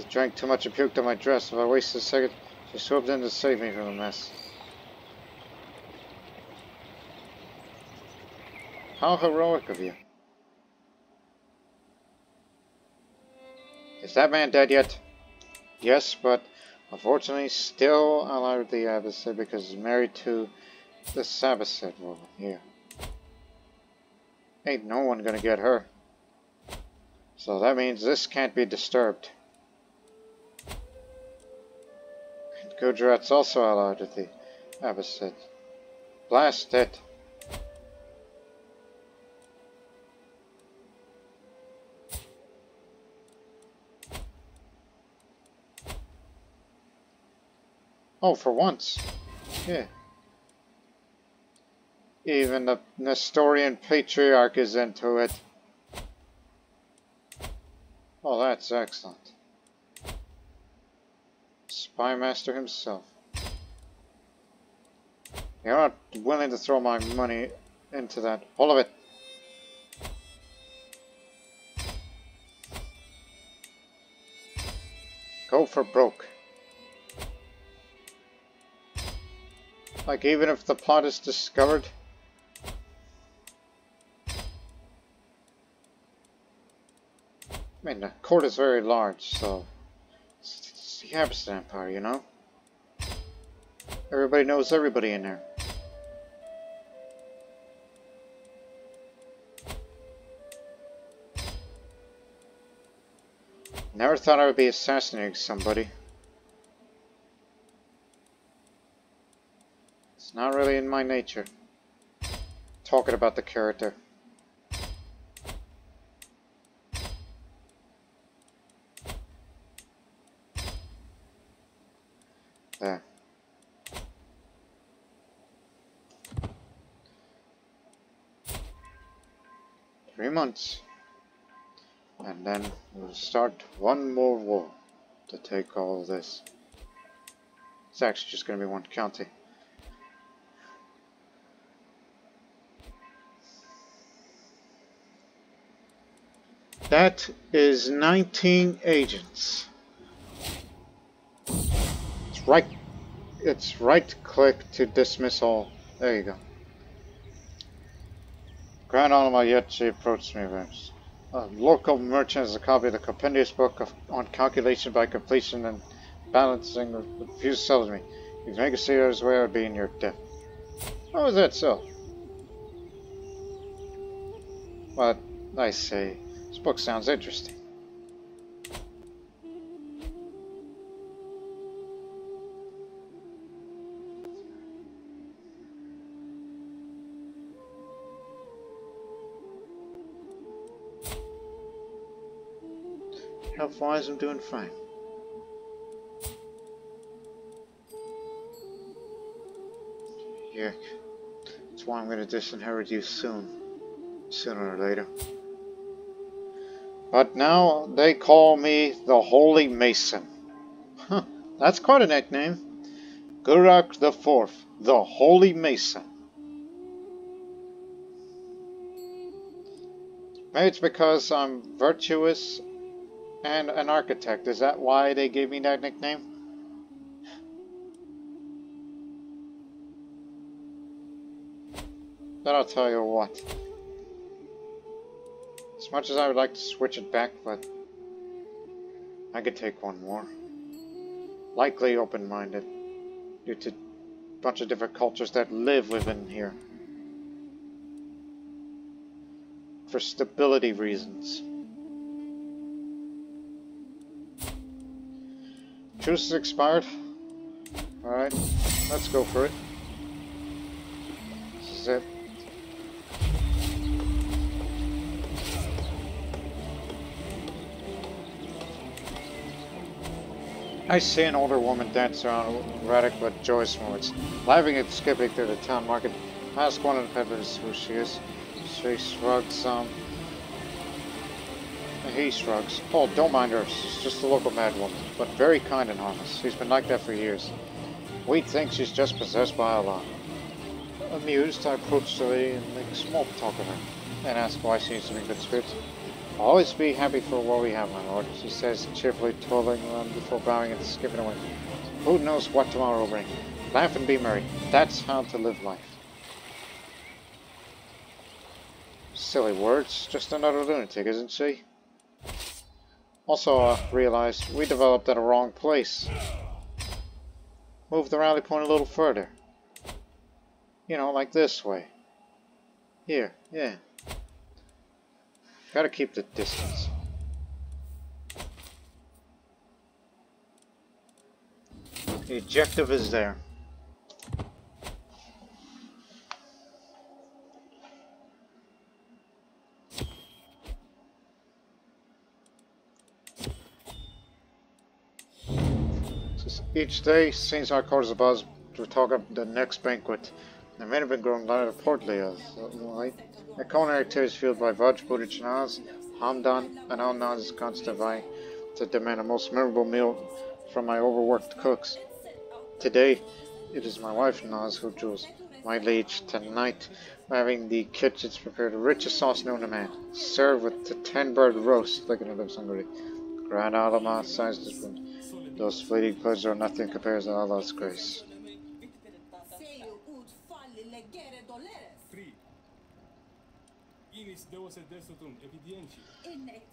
drank too much and puked on my dress. If I wasted a second, she swooped in to save me from the mess. How heroic of you. Is that man dead yet? Yes, but unfortunately still allied with the Abbasid because he's married to the Abbasid woman here. Ain't no one gonna get her. So that means this can't be disturbed. And Gujarat's also allied with the Abbasid. Blast it. Oh, for once. Yeah. Even the Nestorian patriarch is into it. Oh, that's excellent. Spy master himself. You're not willing to throw my money into that. All of it. Go for broke. Like, even if the plot is discovered. I mean, the court is very large, so it's the Abbasid Empire, you know? Everybody knows everybody in there. Never thought I would be assassinating somebody. It's not really in my nature. Talking about the character. There. Three months. And then we'll start one more war to take all of this. It's actually just going to be one county. That is 19 agents. It's right click to dismiss all. There you go. Grand Alma yet she approached me. A local merchant has a copy of the compendious book on calculation by completion and balancing refused to sell it to me. If you make a serious way, I would be in your debt. How is that so? But I say, this book sounds interesting. Health-wise, I'm doing fine. Yeah, that's why I'm going to disinherit you soon. Sooner or later. But now they call me the Holy Mason. Huh, that's quite a nickname. Gurak the Fourth, the Holy Mason. Maybe it's because I'm virtuous and an architect. Is that why they gave me that nickname? Then I'll tell you what. As much as I would like to switch it back, but I could take one more. Likely open-minded, due to a bunch of different cultures that live within here. For stability reasons. Truce is expired. Alright, let's go for it. This is it. I see an older woman dance around erratic but joyous moments, laughing and skipping through the town market. I ask one of the peddlers who she is. She shrugs he shrugs. Oh, don't mind her. She's just a local madwoman, but very kind and harmless. She's been like that for years. We think she's just possessed by Allah. Amused, I approach the lady and make small talk of her, and ask why she seems to be in good spirits. I'll always be happy for what we have, my lord, she says, cheerfully toiling around before bowing and skipping away. Who knows what tomorrow will bring? Laugh and be merry. That's how to live life. Silly words. Just another lunatic, isn't she? Also, realized we developed at a wrong place. Move the rally point a little further. You know, like this way. Here, yeah. Gotta keep the distance. The objective is there. Each day, since our quarters above, to talk of the next banquet. The men have been growing rather portly of late. The culinary activities fueled by Vağpūr, Hamdan, and Al-Nan's constant vying to demand a most memorable meal from my overworked cooks. Today, it is my wife Naz who rules my liege. Tonight, we're having the kitchens prepare the richest sauce known to man, served with the 10-bird roast. Look at the lips hungry. Grand Alama sized the spoon. Those fleeting pleasures are nothing compared to Allah's grace.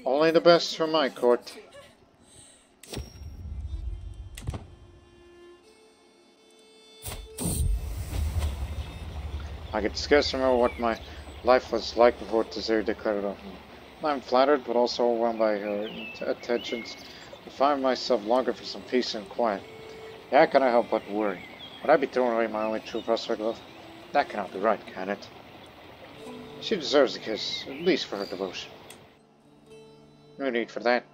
Only the best for my court. I could scarce remember what my life was like before Crusader declared it off me. I'm flattered, but also overwhelmed by her attentions. I find myself longing for some peace and quiet. How can I help but worry? Would I be throwing away my only true prospect of love? That cannot be right, can it? She deserves a kiss, at least for her devotion. No need for that.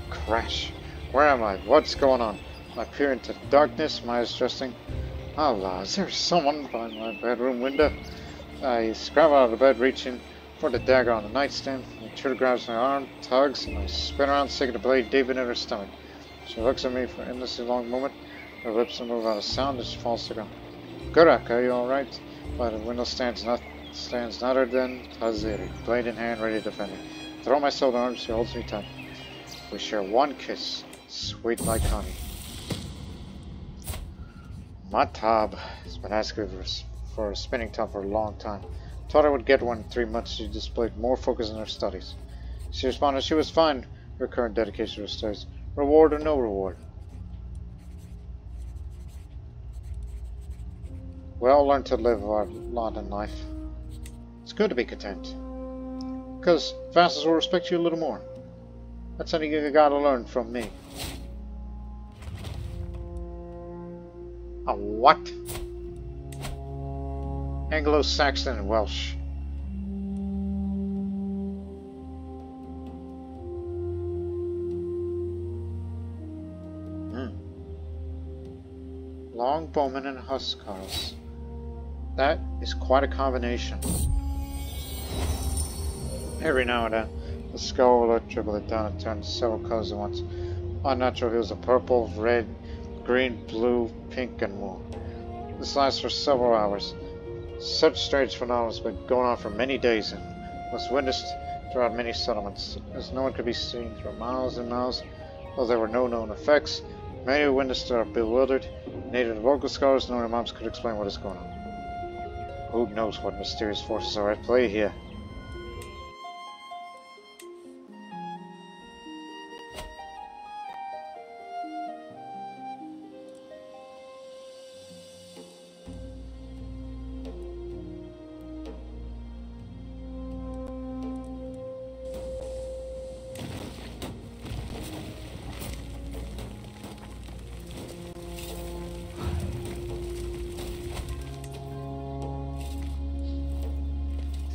Crash. Where am I? What's going on? I peer into the darkness, my eyes adjusting. Allah, is there someone by my bedroom window? I scramble out of bed, reaching for the dagger on the nightstand. The intruder grabs my arm, tugs, and I spin around, sticking the blade deep into her stomach. She looks at me for an endlessly long moment. Her lips move without a sound as she falls to the ground. Gurak, are you alright? By the window stands not other than Taziri, blade in hand, ready to defend me. Throw myself in arms, she holds me tight. We share one kiss, sweet like honey. Matab has been asking for a spinning top for a long time. Thought I would get one in 3 months. She displayed more focus in her studies. She responded she was fine. Her current dedication to her studies. Reward or no reward. We all learn to live our lot in life. It's good to be content. Because Vassals will respect you a little more. That's something you gotta learn from me. A what? Anglo-Saxon and Welsh. Longbowmen and Huskarls. That is quite a combination. Every now and then, the skull will dribble it down and turn several colors at once. Unnatural hues of purple, red, green, blue, pink, and more. This lasts for several hours. Such strange phenomena has been going on for many days and was witnessed throughout many settlements, as no one could be seen for miles and miles, though there were no known effects. Many who witnessed are bewildered. Native local scholars and their moms could explain what is going on. Who knows what mysterious forces are at play here?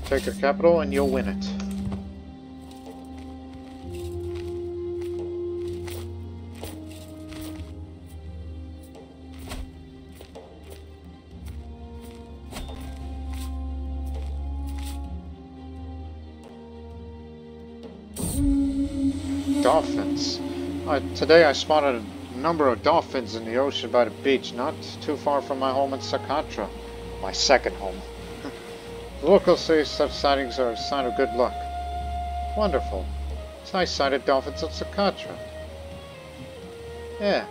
Take your capital and you'll win it. Dolphins. Today I spotted a number of dolphins in the ocean by the beach, not too far from my home in Socotra, my second home. Locals say such sightings are a sign of good luck. Wonderful. So I sighted dolphins at Socotra. Yeah.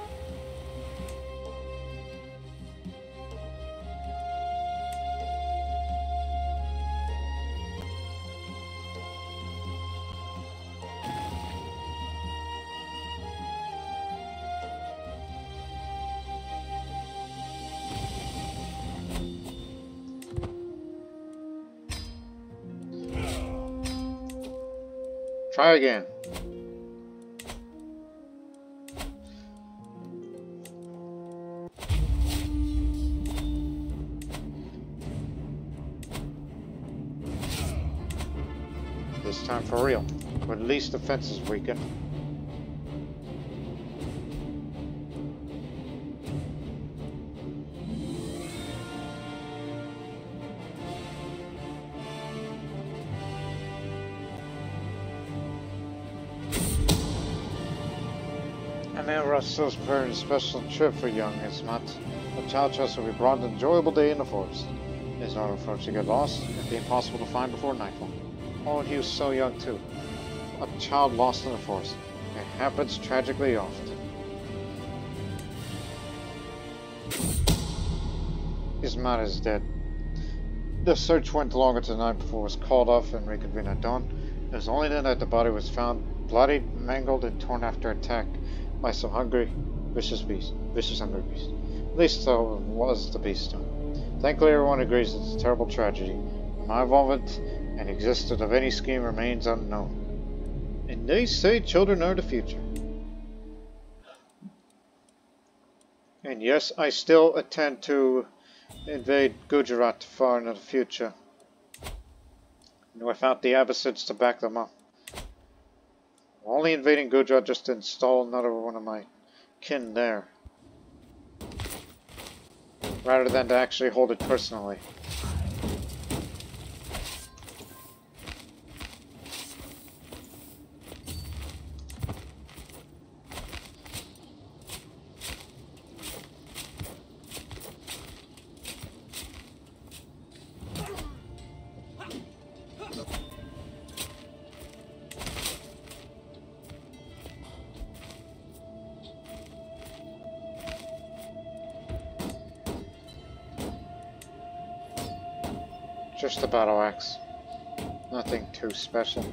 Try again. This time for real. But at least the fence is weakened. Russell's preparing a special trip for young Ismat. The child trust will be brought an enjoyable day in the forest. It is not approach to get lost and be impossible to find before nightfall. Oh, and he was so young too. A child lost in the forest. It happens tragically often. Ismat is dead. The search went longer tonight before it was called off and reconvened at dawn. It was only then that the body was found, bloodied, mangled, and torn after attack by some hungry, vicious hungry beast. At least so was the beast. Thankfully, everyone agrees it's a terrible tragedy. My involvement and existence of any scheme remains unknown. And they say children are the future. And yes, I still intend to invade Gujarat far into the future, without the Abbasids to back them up. Only invading Gujarat just to install another one of my kin there, rather than to actually hold it personally. Just a battle axe. Nothing too special.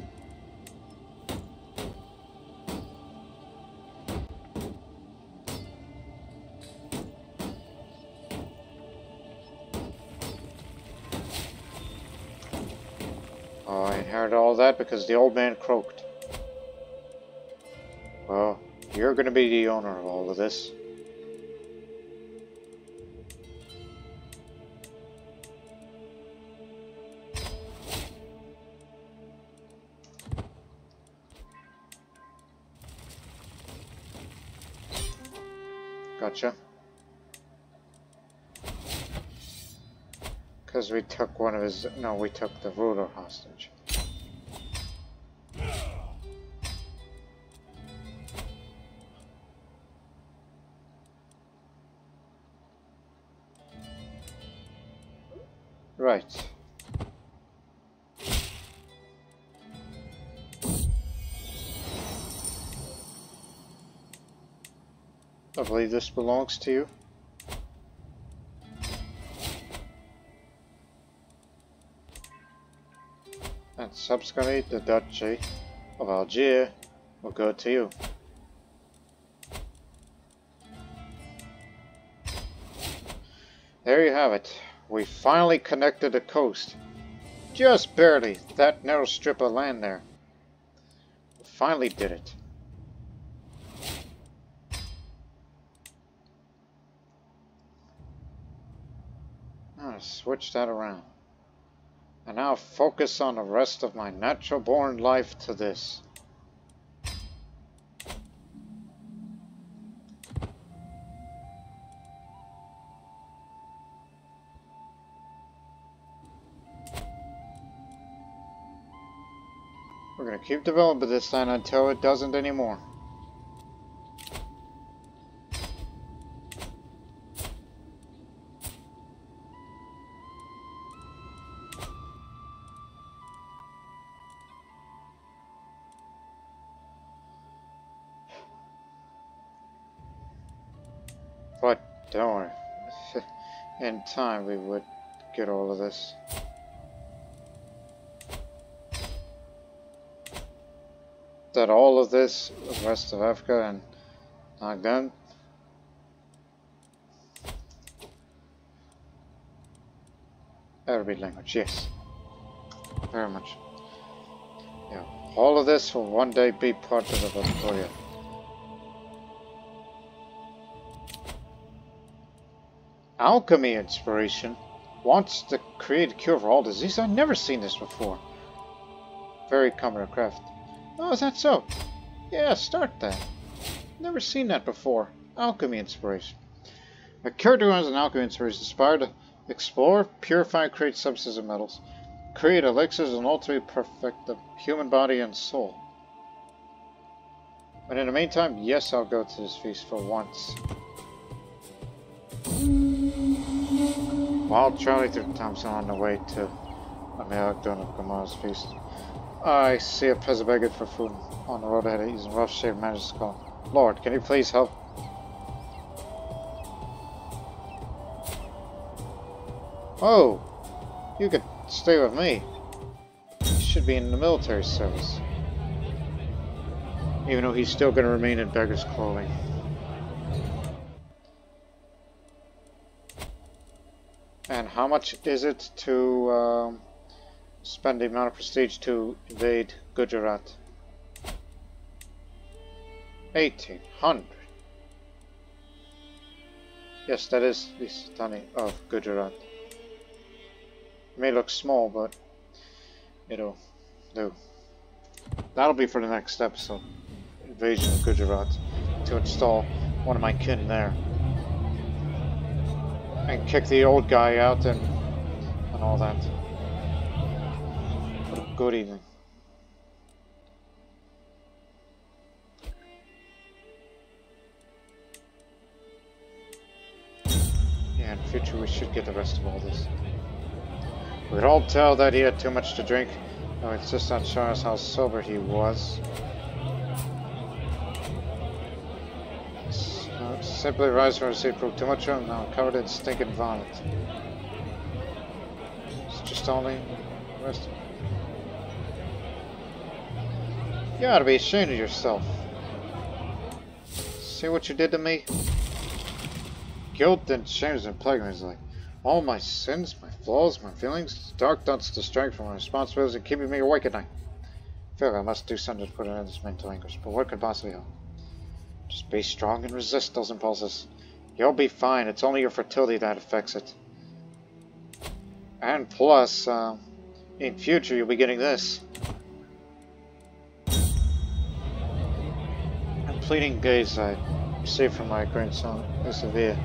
Oh, I inherited all that because the old man croaked. Well, you're gonna be the owner of all of this. Gotcha. Because we took one of his... No, we took the ruler hostage. Right. I believe this belongs to you. And subsequently, the Duchy of Algiers will go to you. There you have it. We finally connected the coast. Just barely. That narrow strip of land there. We finally did it. I'll switch that around. And now focus on the rest of my natural-born life to this. We're going to keep developing this land until it doesn't anymore. But don't worry, in time we would get all of this. That all of this, the rest of Africa and Nagdan, Arabic language, yes, very much. Yeah, all of this will one day be part of the Vağpūryā. Alchemy inspiration wants to create a cure for all disease. I've never seen this before. Very common craft. Oh, is that so? Yeah, start that. Never seen that before. Alchemy inspiration. A character who has an alchemy inspiration inspired to explore, purify, and create substances and metals, create elixirs, and ultimately perfect the human body and soul. But in the meantime, yes, I'll go to this feast for once. While traveling through Thompson on the way to Amelagdon of Gamar's feast, I see a peasant begging for food on the road ahead. He's in rough shape, manages to call, "Lord, can you please help?" Oh, you could stay with me. You should be in the military service. Even though he's still going to remain in beggar's clothing. And how much is it to spend the amount of prestige to invade Gujarat? 1800. Yes, that is the Sultanate of Gujarat. It may look small, but it'll do. That'll be for the next episode. Invasion of Gujarat. To install one of my kin there. And kick the old guy out and all that. Good evening. Yeah, in the future we should get the rest of all this. We could all tell that he had too much to drink. No, it's just not showing us how sober he was. Simply rise from his seat, proved too much of him, now covered in stinking vomit. It's just installing the rest. You ought to be ashamed of yourself. See what you did to me? Guilt and shame has been plaguing me. It's like all my sins, my flaws, my feelings, dark thoughts distract from my responsibilities and keeping me awake at night. I feel like I must do something to put an end to this mental anguish, but what could possibly help? Just be strong and resist those impulses. You'll be fine. It's only your fertility that affects it. And plus, in future, you'll be getting this. A pleading gaze I received from my grandson, Isavia,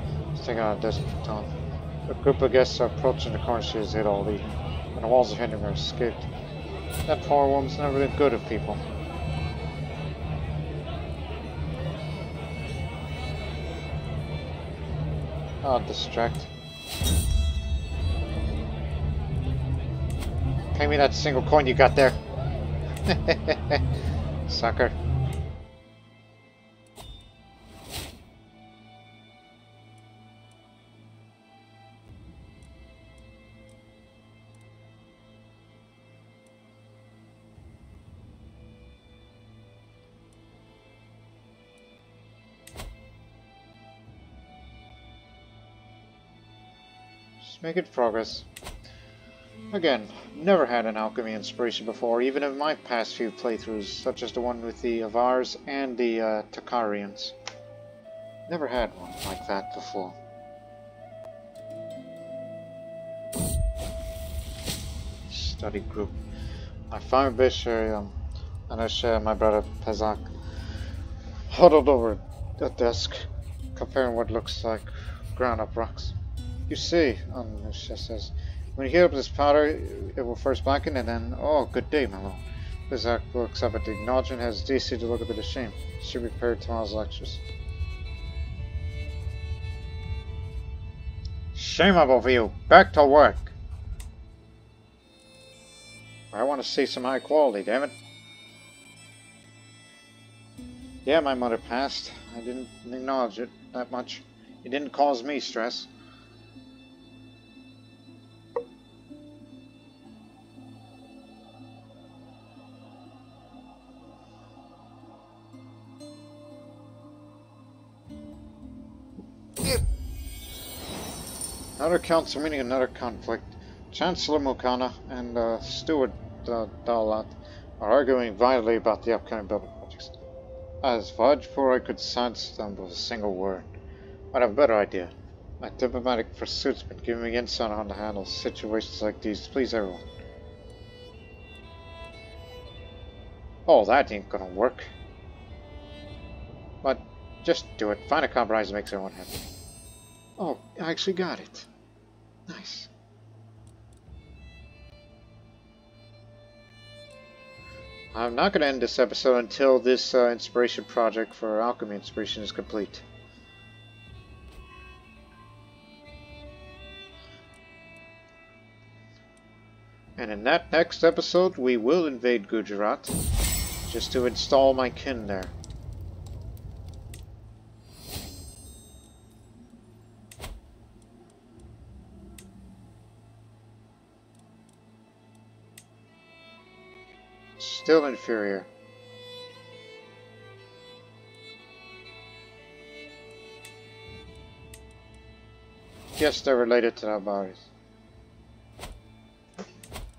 taken on a desert for Tom. A group of guests are approaching the corner she has hid all evening, and the walls of hindering her escaped. That poor woman's never been good of people. I'll distract. Pay me that single coin you got there. Sucker. Making progress. Again, never had an alchemy inspiration before, even in my past few playthroughs, such as the one with the Avars and the Takarians. Never had one like that before. Study group. I found Visher, Anusha and my brother Pezak huddled over a desk, comparing what looks like ground-up rocks. You see, Anusha says, when you heat up this powder, it will first blacken and then, oh, good day, my lord. Pezak looks up at the acknowledgement and has DC to look a bit ashamed. She prepared tomorrow's lectures. Shame up over you! Back to work! I want to see some high quality, damn it. Yeah, my mother passed. I didn't acknowledge it that much. It didn't cause me stress. Another council meeting, another conflict. Chancellor Mukana and Steward Dalat are arguing violently about the upcoming building projects. As Vağpūr, I could silence them with a single word. I'd have a better idea. My diplomatic pursuit's been giving me insight on how to handle situations like these to please everyone. Oh, that ain't gonna work. But just do it. Find a compromise that makes everyone happy. Oh, I actually got it. Nice. I'm not going to end this episode until this inspiration project for alchemy inspiration is complete. And in that next episode, we will invade Gujarat, just to install my kin there. Still inferior. Yes, they're related to the Abaris.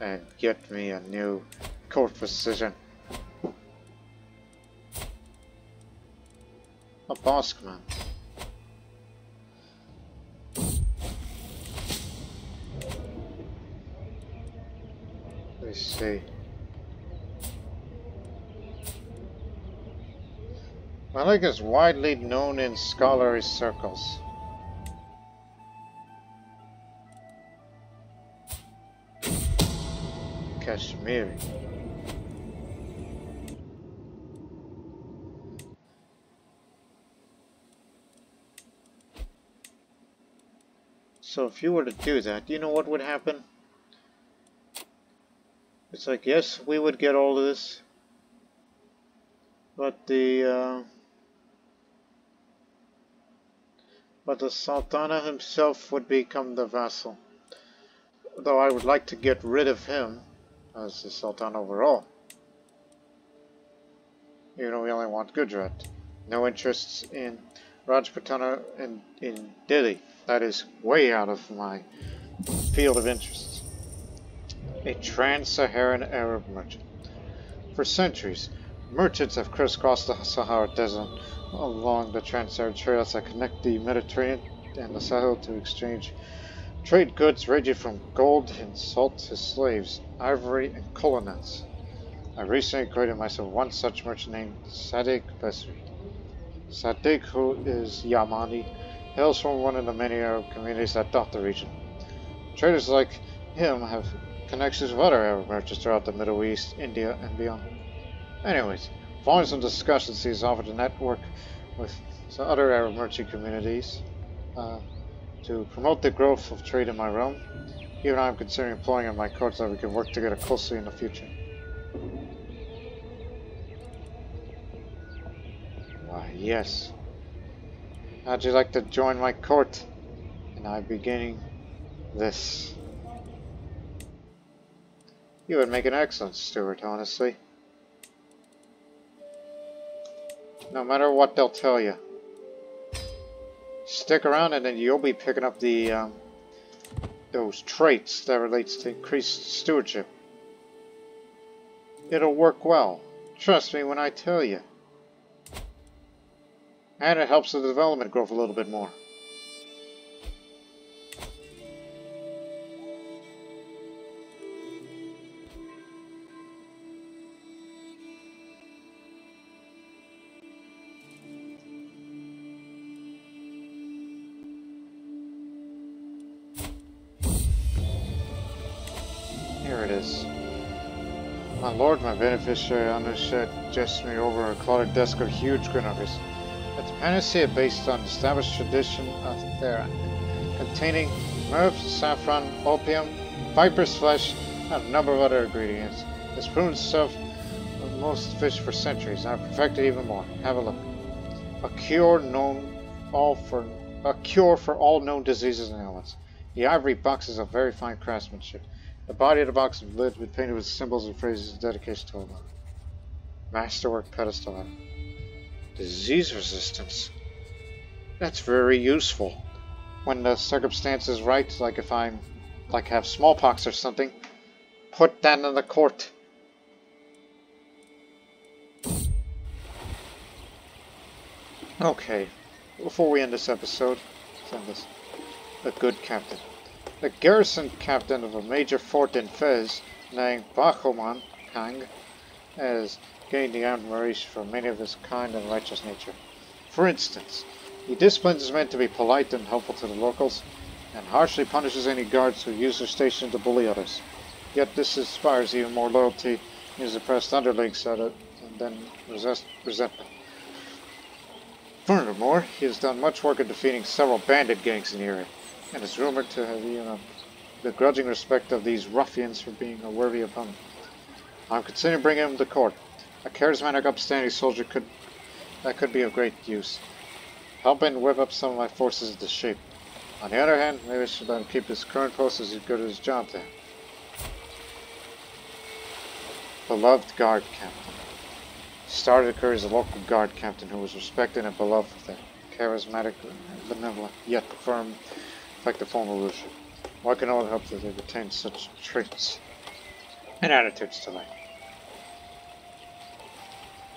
And get me a new court position. A boss command. Let's see. Malik is widely known in scholarly circles. Kashmiri. So if you were to do that, you know what would happen? It's like, yes, we would get all of this, but the Sultana himself would become the vassal. though I would like to get rid of him as the Sultan overall. Even though we only want Gujarat. No interests in Rajputana and in Delhi. That is way out of my field of interests. A Trans-Saharan Arab merchant. For centuries, merchants have crisscrossed the Sahara Desert along the Trans-Saharan trails that connect the Mediterranean and the Sahel to exchange trade goods ranging from gold and salt to slaves, ivory, and kola nuts. I recently created myself one such merchant named Sadiq Basri. Sadiq, who is Yamani, hails from one of the many Arab communities that dot the region. Traders like him have connections with other Arab merchants throughout the Middle East, India, and beyond. Anyways, following some discussions, he's offered to network with some other Arab merchant communities to promote the growth of trade in my realm. Even I'm considering employing in my court so that we can work together closely in the future. Why, yes. How'd you like to join my court? And I'm beginning this. You would make an excellent steward, honestly. No matter what they'll tell you. Stick around and then you'll be picking up the those traits that relates to increased stewardship. It'll work well. Trust me when I tell you. And it helps the development growth a little bit more. Here it is. My lord, my beneficiary, suggests me over a cluttered desk of huge granaries. It's a panacea based on established tradition of Thera, containing myrrh, saffron, opium, viper's flesh, and a number of other ingredients. It's proven itself with most fish for centuries, and I've perfected even more. Have a look. A cure for all known diseases and ailments. The ivory box is of very fine craftsmanship. The body of the box is lit with painted with symbols and phrases of dedication to Allah. Masterwork pedestal item. Disease resistance. That's very useful. When the circumstance is right, like if I'm have smallpox or something, put that in the court. Okay, before we end this episode, send this. A good captain. The garrison captain of a major fort in Fez, named Bahoman Kang, has gained the admiration for many of his kind and righteous nature. For instance, he disciplines his men to be polite and helpful to the locals, and harshly punishes any guards who use their station to bully others. Yet this inspires even more loyalty in his oppressed underlings and then resentment. Furthermore, he has done much work in defeating several bandit gangs in the area, and is rumored to have the grudging respect of these ruffians for being a worthy opponent. I'm considering bringing him to court. A charismatic, upstanding soldier that could be of great use. Helping whip up some of my forces into shape. On the other hand, maybe I should let him keep his current post as he's good at his job there. Beloved guard captain. Started a career as a local guard captain who was respected and beloved for their charismatic, benevolent, yet firm, effective form of leadership. Why can all help that they retain such traits and attitudes to life?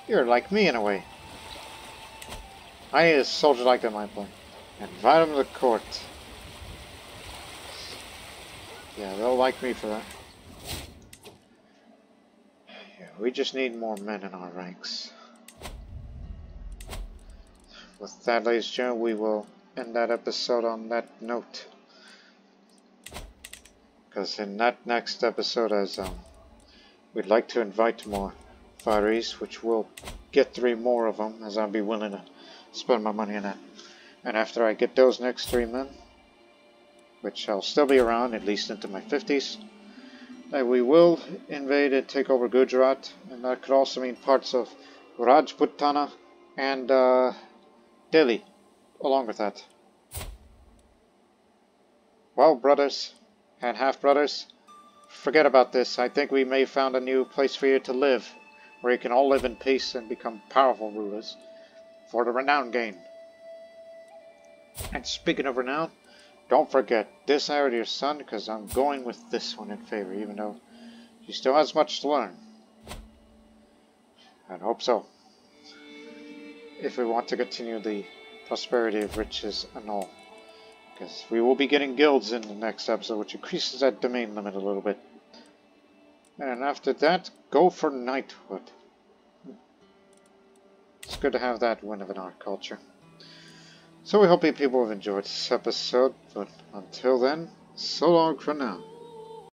You're like me in a way. I need a soldier like that in my plan. Invite him to the court. Yeah, they'll like me for that. Yeah, we just need more men in our ranks. With that, ladies and gentlemen, we will end that episode on that note. Because in that next episode, as we'd like to invite more fighters, which we'll get 3 more of them, as I'll be willing to spend my money on that. And after I get those next 3 men, which I'll still be around at least into my 50s, we will invade and take over Gujarat, and that could also mean parts of Rajputana and Delhi along with that. Well, brothers, And half-brothers, forget about this. I think we may have found a new place for you to live, where you can all live in peace and become powerful rulers for the renown gain. And speaking of renown, don't forget this arrow to your son, because I'm going with this one in favor, even though he still has much to learn. I hope so. If we want to continue the prosperity of riches and all. Because we will be getting guilds in the next episode, which increases that domain limit a little bit. And after that, go for knighthood. It's good to have that win of an art culture. So we hope you people have enjoyed this episode, but until then, so long for now.